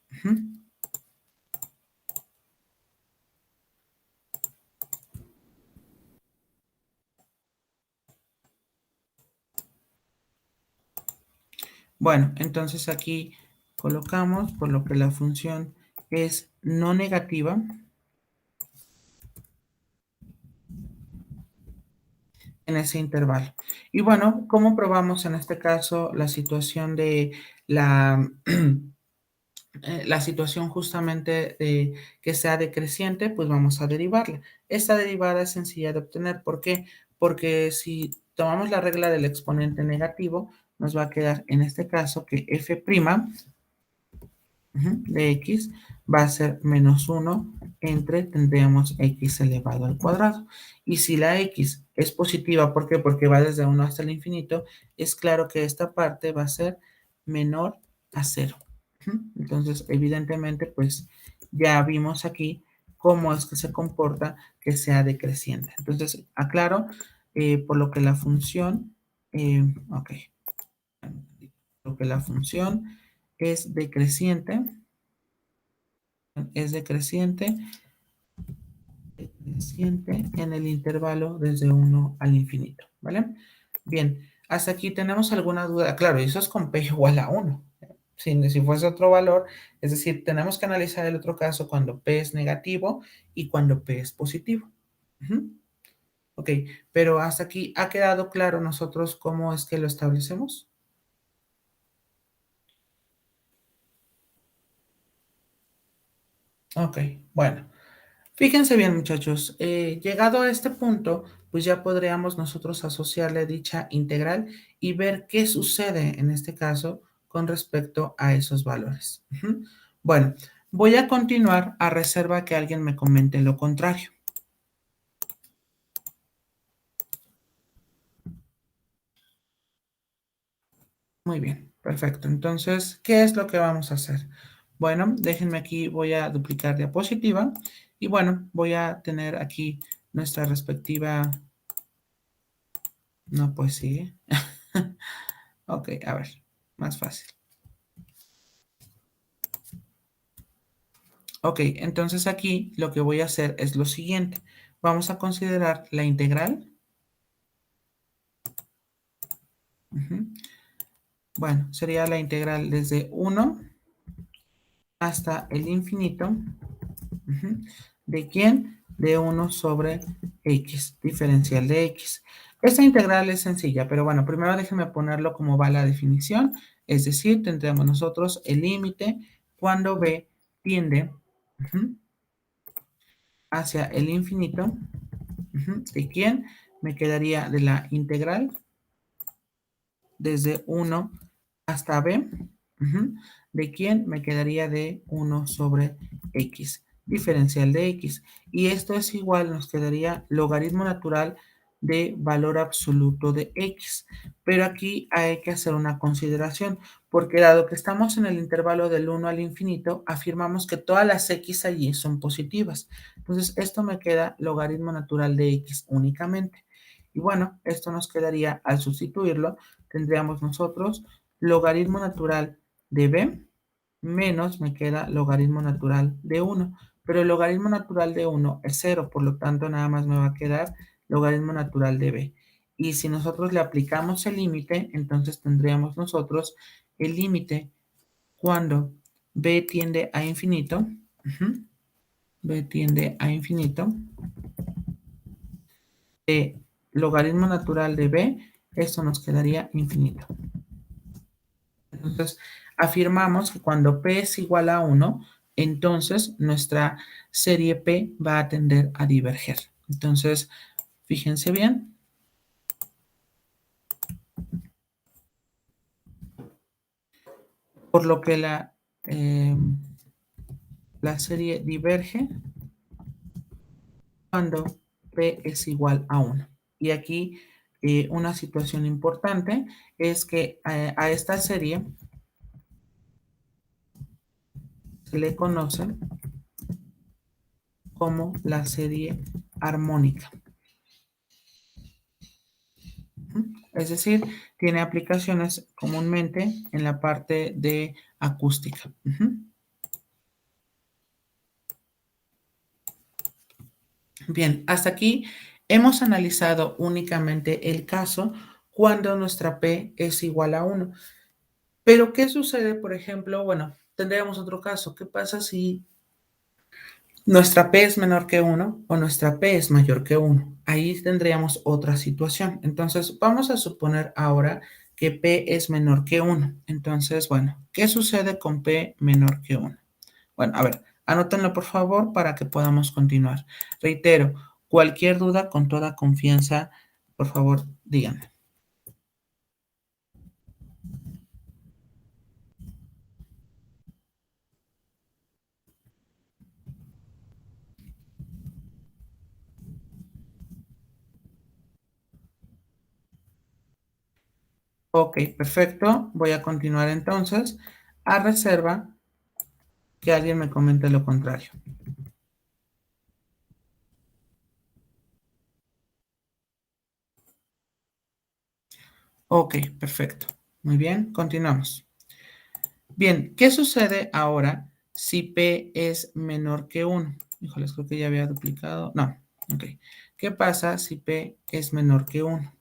Bueno, entonces aquí colocamos, por lo que la función es no negativa, en ese intervalo. Y bueno, ¿cómo probamos en este caso la situación de la, la situación justamente de que sea decreciente? Pues vamos a derivarla. Esta derivada es sencilla de obtener. ¿Por qué? Porque si tomamos la regla del exponente negativo, nos va a quedar en este caso que f' de x va a ser menos 1 entre, tendríamos x elevado al cuadrado. Y si la x es positiva, ¿por qué? Porque va desde 1 hasta el infinito, es claro que esta parte va a ser menor a 0. Entonces, evidentemente, pues ya vimos aquí cómo es que se comporta que sea decreciente. Entonces, aclaro, por lo que la función, ok, lo que la función es decreciente, en el intervalo desde 1 al infinito, ¿vale? Bien, hasta aquí tenemos alguna duda. Claro, eso es con p igual a 1. Si fuese otro valor, es decir, tenemos que analizar el otro caso cuando p es negativo y cuando p es positivo. Ok, pero hasta aquí ha quedado claro nosotros cómo es que lo establecemos. Ok, bueno. Fíjense bien, muchachos, llegado a este punto, pues ya podríamos nosotros asociarle dicha integral y ver qué sucede en este caso con respecto a esos valores. Bueno, voy a continuar a reserva que alguien me comente lo contrario. Muy bien, perfecto. Entonces, ¿qué es lo que vamos a hacer? Bueno, déjenme aquí, voy a duplicar diapositiva y bueno, voy a tener aquí nuestra respectiva. No, pues sí. Ok, a ver, más fácil. Ok, entonces aquí lo que voy a hacer es lo siguiente. Vamos a considerar la integral. Bueno, sería la integral desde 1 hasta el infinito. ¿De quién? De 1 sobre x, diferencial de x. Esta integral es sencilla, pero bueno, primero déjenme ponerlo como va la definición. Es decir, tendremos nosotros el límite cuando b tiende hacia el infinito. ¿De quién? Me quedaría de la integral desde 1 hasta b. ¿De quién? Me quedaría de 1 sobre x, diferencial de x. Y esto es igual, nos quedaría logaritmo natural de valor absoluto de x. Pero aquí hay que hacer una consideración, porque dado que estamos en el intervalo del 1 al infinito, afirmamos que todas las x allí son positivas. Entonces, esto me queda logaritmo natural de x únicamente. Y bueno, esto nos quedaría, al sustituirlo, tendríamos nosotros logaritmo natural de b menos me queda logaritmo natural de 1. Pero el logaritmo natural de 1 es 0, por lo tanto nada más me va a quedar logaritmo natural de b. Y si nosotros le aplicamos el límite, entonces tendríamos nosotros el límite cuando b tiende a infinito, b tiende a infinito, de logaritmo natural de b, esto nos quedaría infinito. Entonces, afirmamos que cuando P es igual a 1, entonces nuestra serie P va a tender a diverger. Entonces, fíjense bien. Por lo que la serie diverge cuando P es igual a 1. Y aquí una situación importante es que a esta serie se le conoce como la serie armónica. Es decir, tiene aplicaciones comúnmente en la parte de acústica. Bien, hasta aquí hemos analizado únicamente el caso cuando nuestra P es igual a 1. Pero, ¿qué sucede, por ejemplo? Bueno, tendríamos otro caso. ¿Qué pasa si nuestra P es menor que 1 o nuestra P es mayor que 1? Ahí tendríamos otra situación. Entonces, vamos a suponer ahora que P es menor que 1. Entonces, bueno, ¿qué sucede con P menor que 1? Bueno, a ver, anótenlo por favor para que podamos continuar. Reitero, cualquier duda con toda confianza, por favor, díganme. Ok, perfecto. Voy a continuar entonces, a reserva que alguien me comente lo contrario. Ok, perfecto. Muy bien, continuamos. Bien, ¿qué sucede ahora si P es menor que 1? Híjoles, creo que ya había duplicado. No, ok. ¿Qué pasa si P es menor que 1?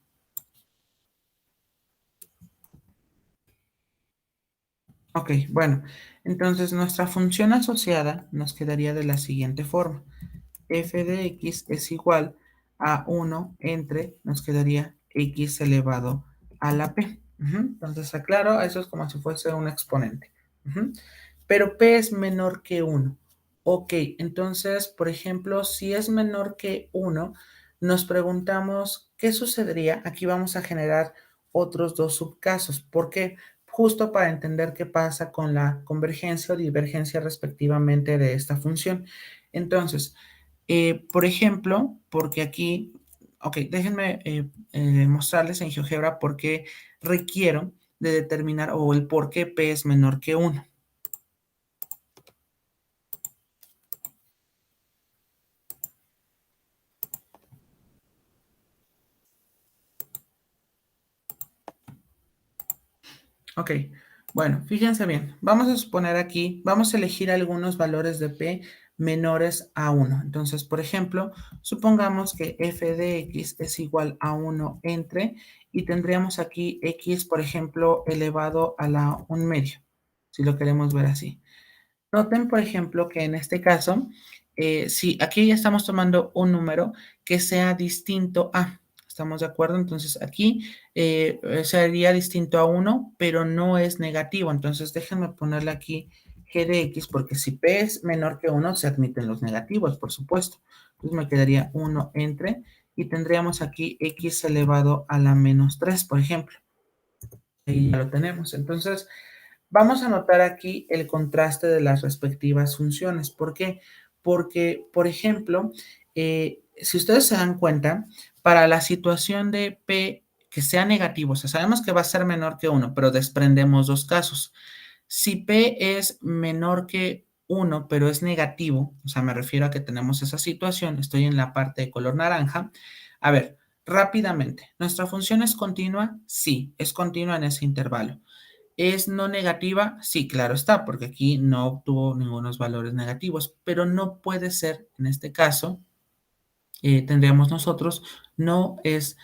Ok, bueno, entonces nuestra función asociada nos quedaría de la siguiente forma. F de x es igual a 1 entre, nos quedaría x elevado a la p. Entonces, aclaro, eso es como si fuese un exponente. Pero p es menor que 1. Ok, entonces, por ejemplo, si es menor que 1, nos preguntamos qué sucedería. Aquí vamos a generar otros dos subcasos. ¿Por qué? Justo para entender qué pasa con la convergencia o divergencia respectivamente de esta función. Entonces, por ejemplo, porque aquí, ok, déjenme mostrarles en GeoGebra por qué requiero de determinar o el por qué P es menor que 1. Ok, bueno, fíjense bien. Vamos a suponer aquí, vamos a elegir algunos valores de P menores a 1. Entonces, por ejemplo, supongamos que f de x es igual a 1 entre, y tendríamos aquí x, por ejemplo, elevado a la 1 medio, si lo queremos ver así. Noten, por ejemplo, que en este caso, si aquí ya estamos tomando un número que sea distinto a, ¿estamos de acuerdo? Entonces aquí sería distinto a 1, pero no es negativo. Entonces déjenme ponerle aquí g de x, porque si p es menor que 1, se admiten los negativos, por supuesto. Entonces me quedaría 1 entre, y tendríamos aquí x elevado a la menos 3, por ejemplo. Ahí ya lo tenemos. Entonces, vamos a notar aquí el contraste de las respectivas funciones. ¿Por qué? Porque, por ejemplo, si ustedes se dan cuenta, para la situación de P que sea negativo, o sea, sabemos que va a ser menor que 1, pero desprendemos dos casos. Si P es menor que 1, pero es negativo, o sea, me refiero a que tenemos esa situación, estoy en la parte de color naranja. A ver, rápidamente, ¿nuestra función es continua? Sí, es continua en ese intervalo. ¿Es no negativa? Sí, claro está, porque aquí no obtuvo ningunos valores negativos, pero no puede ser, en este caso, tendríamos nosotros, no es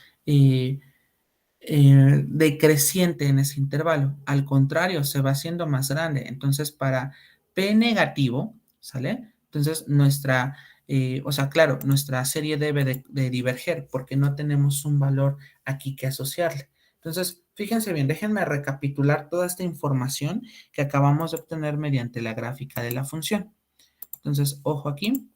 decreciente en ese intervalo. Al contrario, se va haciendo más grande. Entonces, para P negativo, ¿sale? Entonces, o sea, claro, nuestra serie debe de diverger porque no tenemos un valor aquí que asociarle. Entonces, fíjense bien, déjenme recapitular toda esta información que acabamos de obtener mediante la gráfica de la función. Entonces, ojo aquí.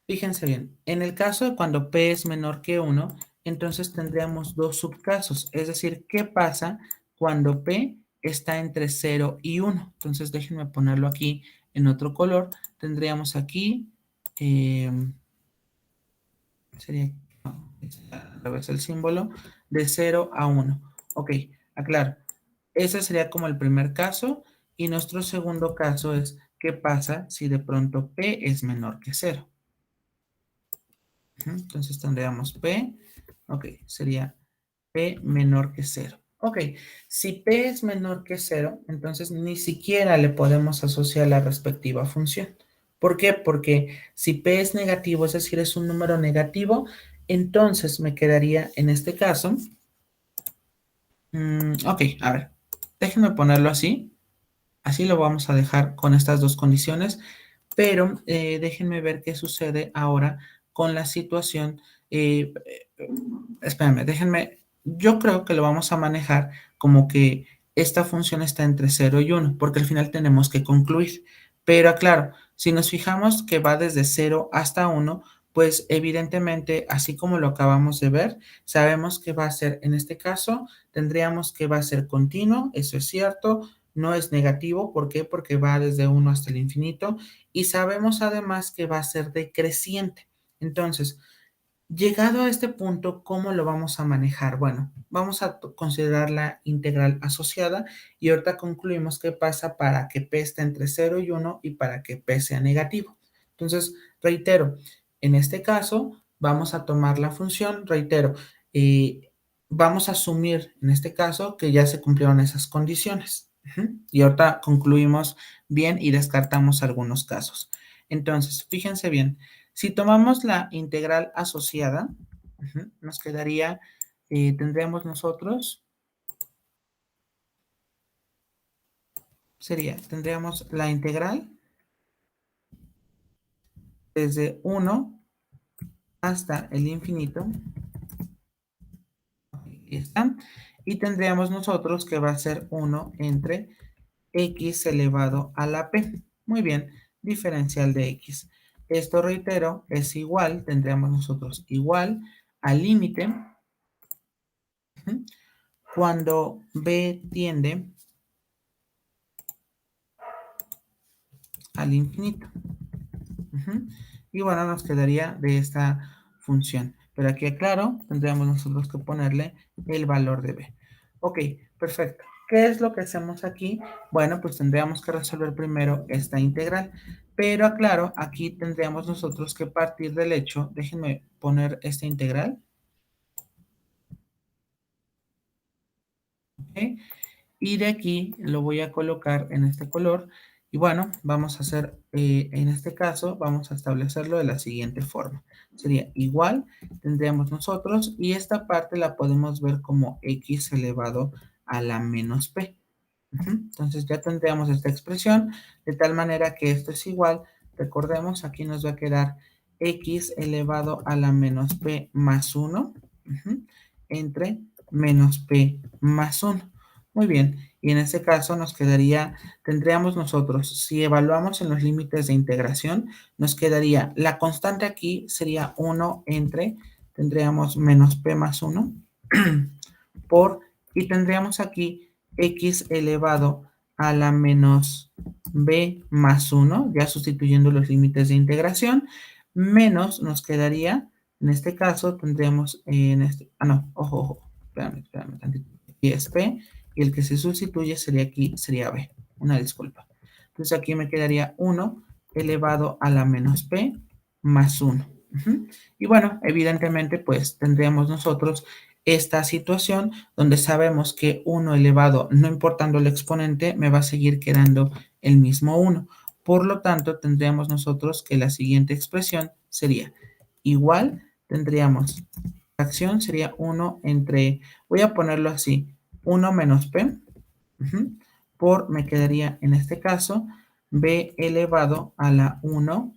Fíjense bien, en el caso de cuando P es menor que 1, entonces tendríamos dos subcasos. Es decir, ¿qué pasa cuando P está entre 0 y 1? Entonces déjenme ponerlo aquí en otro color. Tendríamos aquí sería a vez el símbolo de 0 a 1. Ok, aclaro. Ese sería como el primer caso. Y nuestro segundo caso es, ¿qué pasa si de pronto P es menor que 0? Entonces tendríamos P, ok, sería P menor que 0. Ok, si P es menor que 0, entonces ni siquiera le podemos asociar la respectiva función. ¿Por qué? Porque si P es negativo, es decir, es un número negativo, entonces me quedaría en este caso. Ok, a ver, déjenme ponerlo así. Así lo vamos a dejar con estas dos condiciones, pero déjenme ver qué sucede ahora con la situación. Espérenme, déjenme, yo creo que lo vamos a manejar como que esta función está entre 0 y 1, porque al final tenemos que concluir. Pero claro, si nos fijamos que va desde 0 hasta 1, pues evidentemente, así como lo acabamos de ver, sabemos que va a ser, en este caso, tendríamos que va a ser continuo, eso es cierto, no es negativo, ¿por qué? Porque va desde 1 hasta el infinito y sabemos además que va a ser decreciente. Entonces, llegado a este punto, ¿cómo lo vamos a manejar? Bueno, vamos a considerar la integral asociada y ahorita concluimos qué pasa para que P esté entre 0 y 1 y para que P sea negativo. Entonces, reitero, en este caso vamos a tomar la función, reitero, vamos a asumir en este caso que ya se cumplieron esas condiciones. Y ahorita concluimos bien y descartamos algunos casos. Entonces, fíjense bien, si tomamos la integral asociada, nos quedaría, tendríamos nosotros, tendríamos la integral desde 1 hasta el infinito, ahí está, y tendríamos nosotros que va a ser 1 entre x elevado a la p. Muy bien, diferencial de x. Esto, reitero, es igual, tendríamos nosotros igual al límite cuando b tiende al infinito. Y bueno, nos quedaría de esta función. Pero aquí aclaro, tendríamos nosotros que ponerle el valor de b. Ok, perfecto. ¿Qué es lo que hacemos aquí? Bueno, pues tendríamos que resolver primero esta integral. Pero aclaro, aquí tendríamos nosotros que partir del hecho, déjenme poner esta integral. ¿Ok? Y de aquí lo voy a colocar en este color. Y bueno, vamos a hacer, en este caso, vamos a establecerlo de la siguiente forma. Sería igual, tendríamos nosotros, y esta parte la podemos ver como x elevado a la menos p. Entonces ya tendríamos esta expresión, de tal manera que esto es igual, recordemos, aquí nos va a quedar x elevado a la menos p más 1, entre menos p más 1. Muy bien, y en este caso nos quedaría, tendríamos nosotros, si evaluamos en los límites de integración, nos quedaría, la constante aquí sería 1 entre, tendríamos menos p más 1, por, y tendríamos aquí x elevado a la menos b más 1, ya sustituyendo los límites de integración, menos nos quedaría, en este caso tendríamos, en este, no, ojo, espérame tantito, aquí es p, y el que se sustituye sería aquí, sería b, una disculpa. Entonces aquí me quedaría 1 elevado a la menos p más 1. Y bueno, evidentemente pues tendríamos nosotros esta situación donde sabemos que 1 elevado, no importando el exponente, me va a seguir quedando el mismo 1. Por lo tanto, tendríamos nosotros que la siguiente expresión sería igual, tendríamos, la acción sería 1 entre, voy a ponerlo así, 1 menos p, por, me quedaría en este caso, b elevado a la 1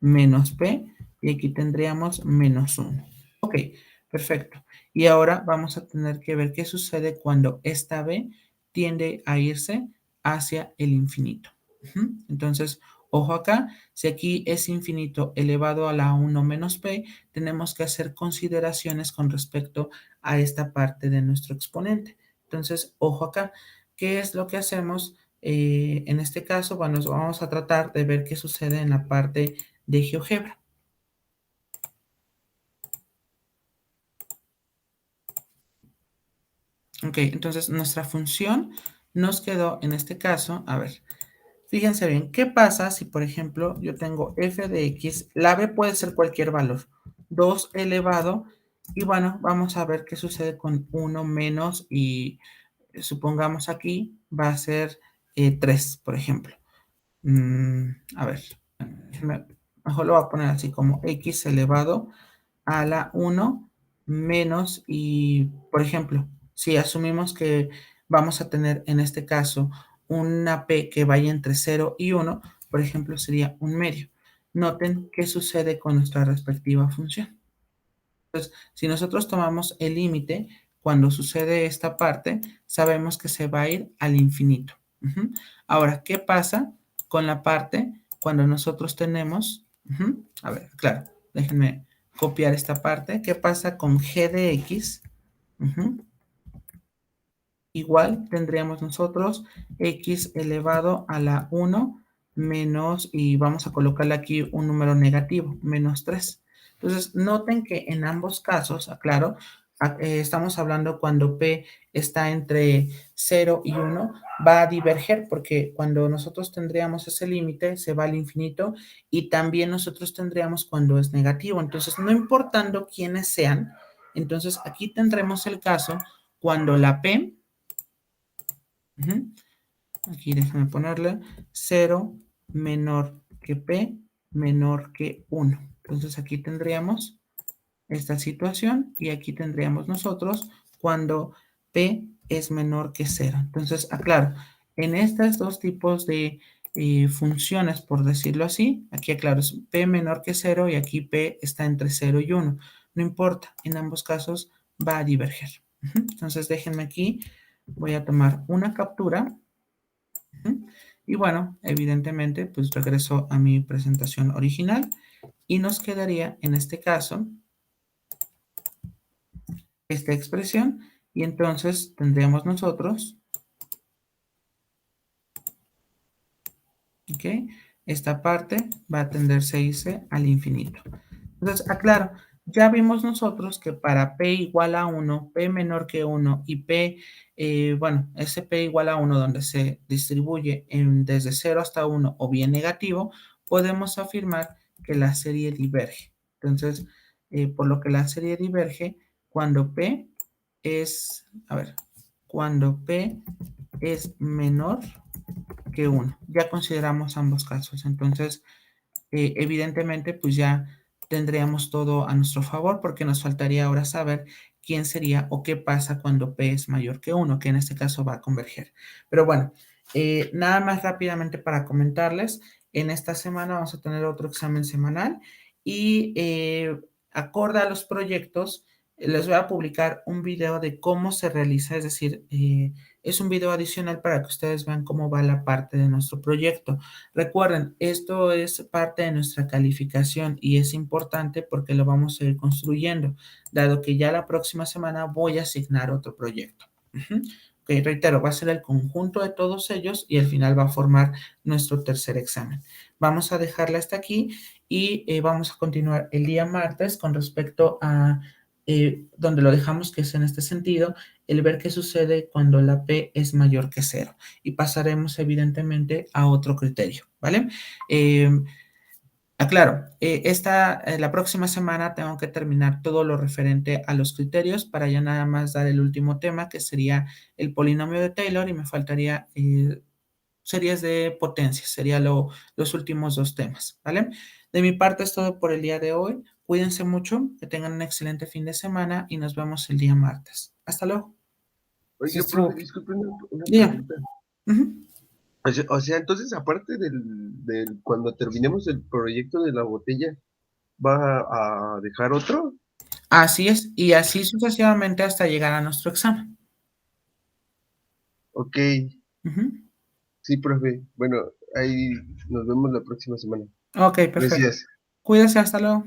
menos p, y aquí tendríamos menos 1. Ok, perfecto. Y ahora vamos a tener que ver qué sucede cuando esta b tiende a irse hacia el infinito. Entonces, ojo acá, si aquí es infinito elevado a la 1 menos p, tenemos que hacer consideraciones con respecto a esta parte de nuestro exponente. Entonces, ojo acá, ¿qué es lo que hacemos? en este caso, bueno, vamos a tratar de ver qué sucede en la parte de GeoGebra. Ok, entonces nuestra función nos quedó en este caso, a ver, fíjense bien, ¿qué pasa si, por ejemplo, yo tengo f de x, la b puede ser cualquier valor, 2 elevado, y bueno, vamos a ver qué sucede con 1 menos, y supongamos aquí va a ser 3, por ejemplo. A ver, mejor lo voy a poner así como x elevado a la 1 menos, y por ejemplo, si asumimos que vamos a tener en este caso una p que vaya entre 0 y 1, por ejemplo, sería un medio. Noten qué sucede con nuestra respectiva función. Entonces, si nosotros tomamos el límite, cuando sucede esta parte, sabemos que se va a ir al infinito. Ahora, ¿qué pasa con la parte cuando nosotros tenemos, a ver, claro, déjenme copiar esta parte. ¿Qué pasa con g de x? Igual tendríamos nosotros x elevado a la 1 menos, y vamos a colocarle aquí un número negativo, menos 3. Entonces, noten que en ambos casos, aclaro, estamos hablando cuando p está entre 0 y 1, va a diverger, porque cuando nosotros tendríamos ese límite, se va al infinito, y también nosotros tendríamos cuando es negativo. Entonces, no importando quiénes sean, entonces aquí tendremos el caso cuando la p, aquí déjame ponerle 0 menor que p menor que 1. Entonces aquí tendríamos esta situación, y aquí tendríamos nosotros cuando p es menor que 0. Entonces, aclaro, en estos dos tipos de funciones, por decirlo así, aquí aclaro, es p menor que 0 y aquí p está entre 0 y 1. No importa, en ambos casos va a diverger. Entonces, déjenme aquí, voy a tomar una captura. Y bueno, evidentemente, pues regreso a mi presentación original y nos quedaría en este caso esta expresión, y entonces tendríamos nosotros, ¿ok? Esta parte va a tenderse a irse al infinito. Entonces, aclaro, ya vimos nosotros que para p igual a 1, p menor que 1 y p, bueno, ese p igual a 1 donde se distribuye desde 0 hasta 1 o bien negativo, podemos afirmar que la serie diverge. Entonces, por lo que la serie diverge cuando p es, a ver, cuando p es menor que 1. Ya consideramos ambos casos. Entonces, evidentemente, pues ya tendríamos todo a nuestro favor, porque nos faltaría ahora saber quién sería o qué pasa cuando p es mayor que 1, que en este caso va a converger. Pero bueno, nada más rápidamente para comentarles, en esta semana vamos a tener otro examen semanal, y acorde a los proyectos, les voy a publicar un video de cómo se realiza, es decir, es un video adicional para que ustedes vean cómo va la parte de nuestro proyecto. Recuerden, esto es parte de nuestra calificación y es importante porque lo vamos a ir construyendo, dado que ya la próxima semana voy a asignar otro proyecto. Ok, reitero, va a ser el conjunto de todos ellos y al final va a formar nuestro tercer examen. Vamos a dejarla hasta aquí, y vamos a continuar el día martes con respecto a donde lo dejamos, que es en este sentido, el ver qué sucede cuando la P es mayor que 0. Y pasaremos evidentemente a otro criterio, ¿vale? Aclaro, la próxima semana tengo que terminar todo lo referente a los criterios para ya nada más dar el último tema, que sería el polinomio de Taylor, y me faltaría series de potencias, serían los últimos dos temas, ¿vale? De mi parte es todo por el día de hoy. Cuídense mucho, que tengan un excelente fin de semana y nos vemos el día martes. Hasta luego. Sí, Oiga, profe, estuvo. disculpe una Dígame. pregunta. O sea, entonces, aparte del cuando terminemos el proyecto de la botella, ¿va a dejar otro? Así es, y así sucesivamente hasta llegar a nuestro examen. Ok, Ujú. sí, profe. Bueno, ahí nos vemos la próxima semana. Ok, perfecto. Gracias. Cuídense, hasta luego.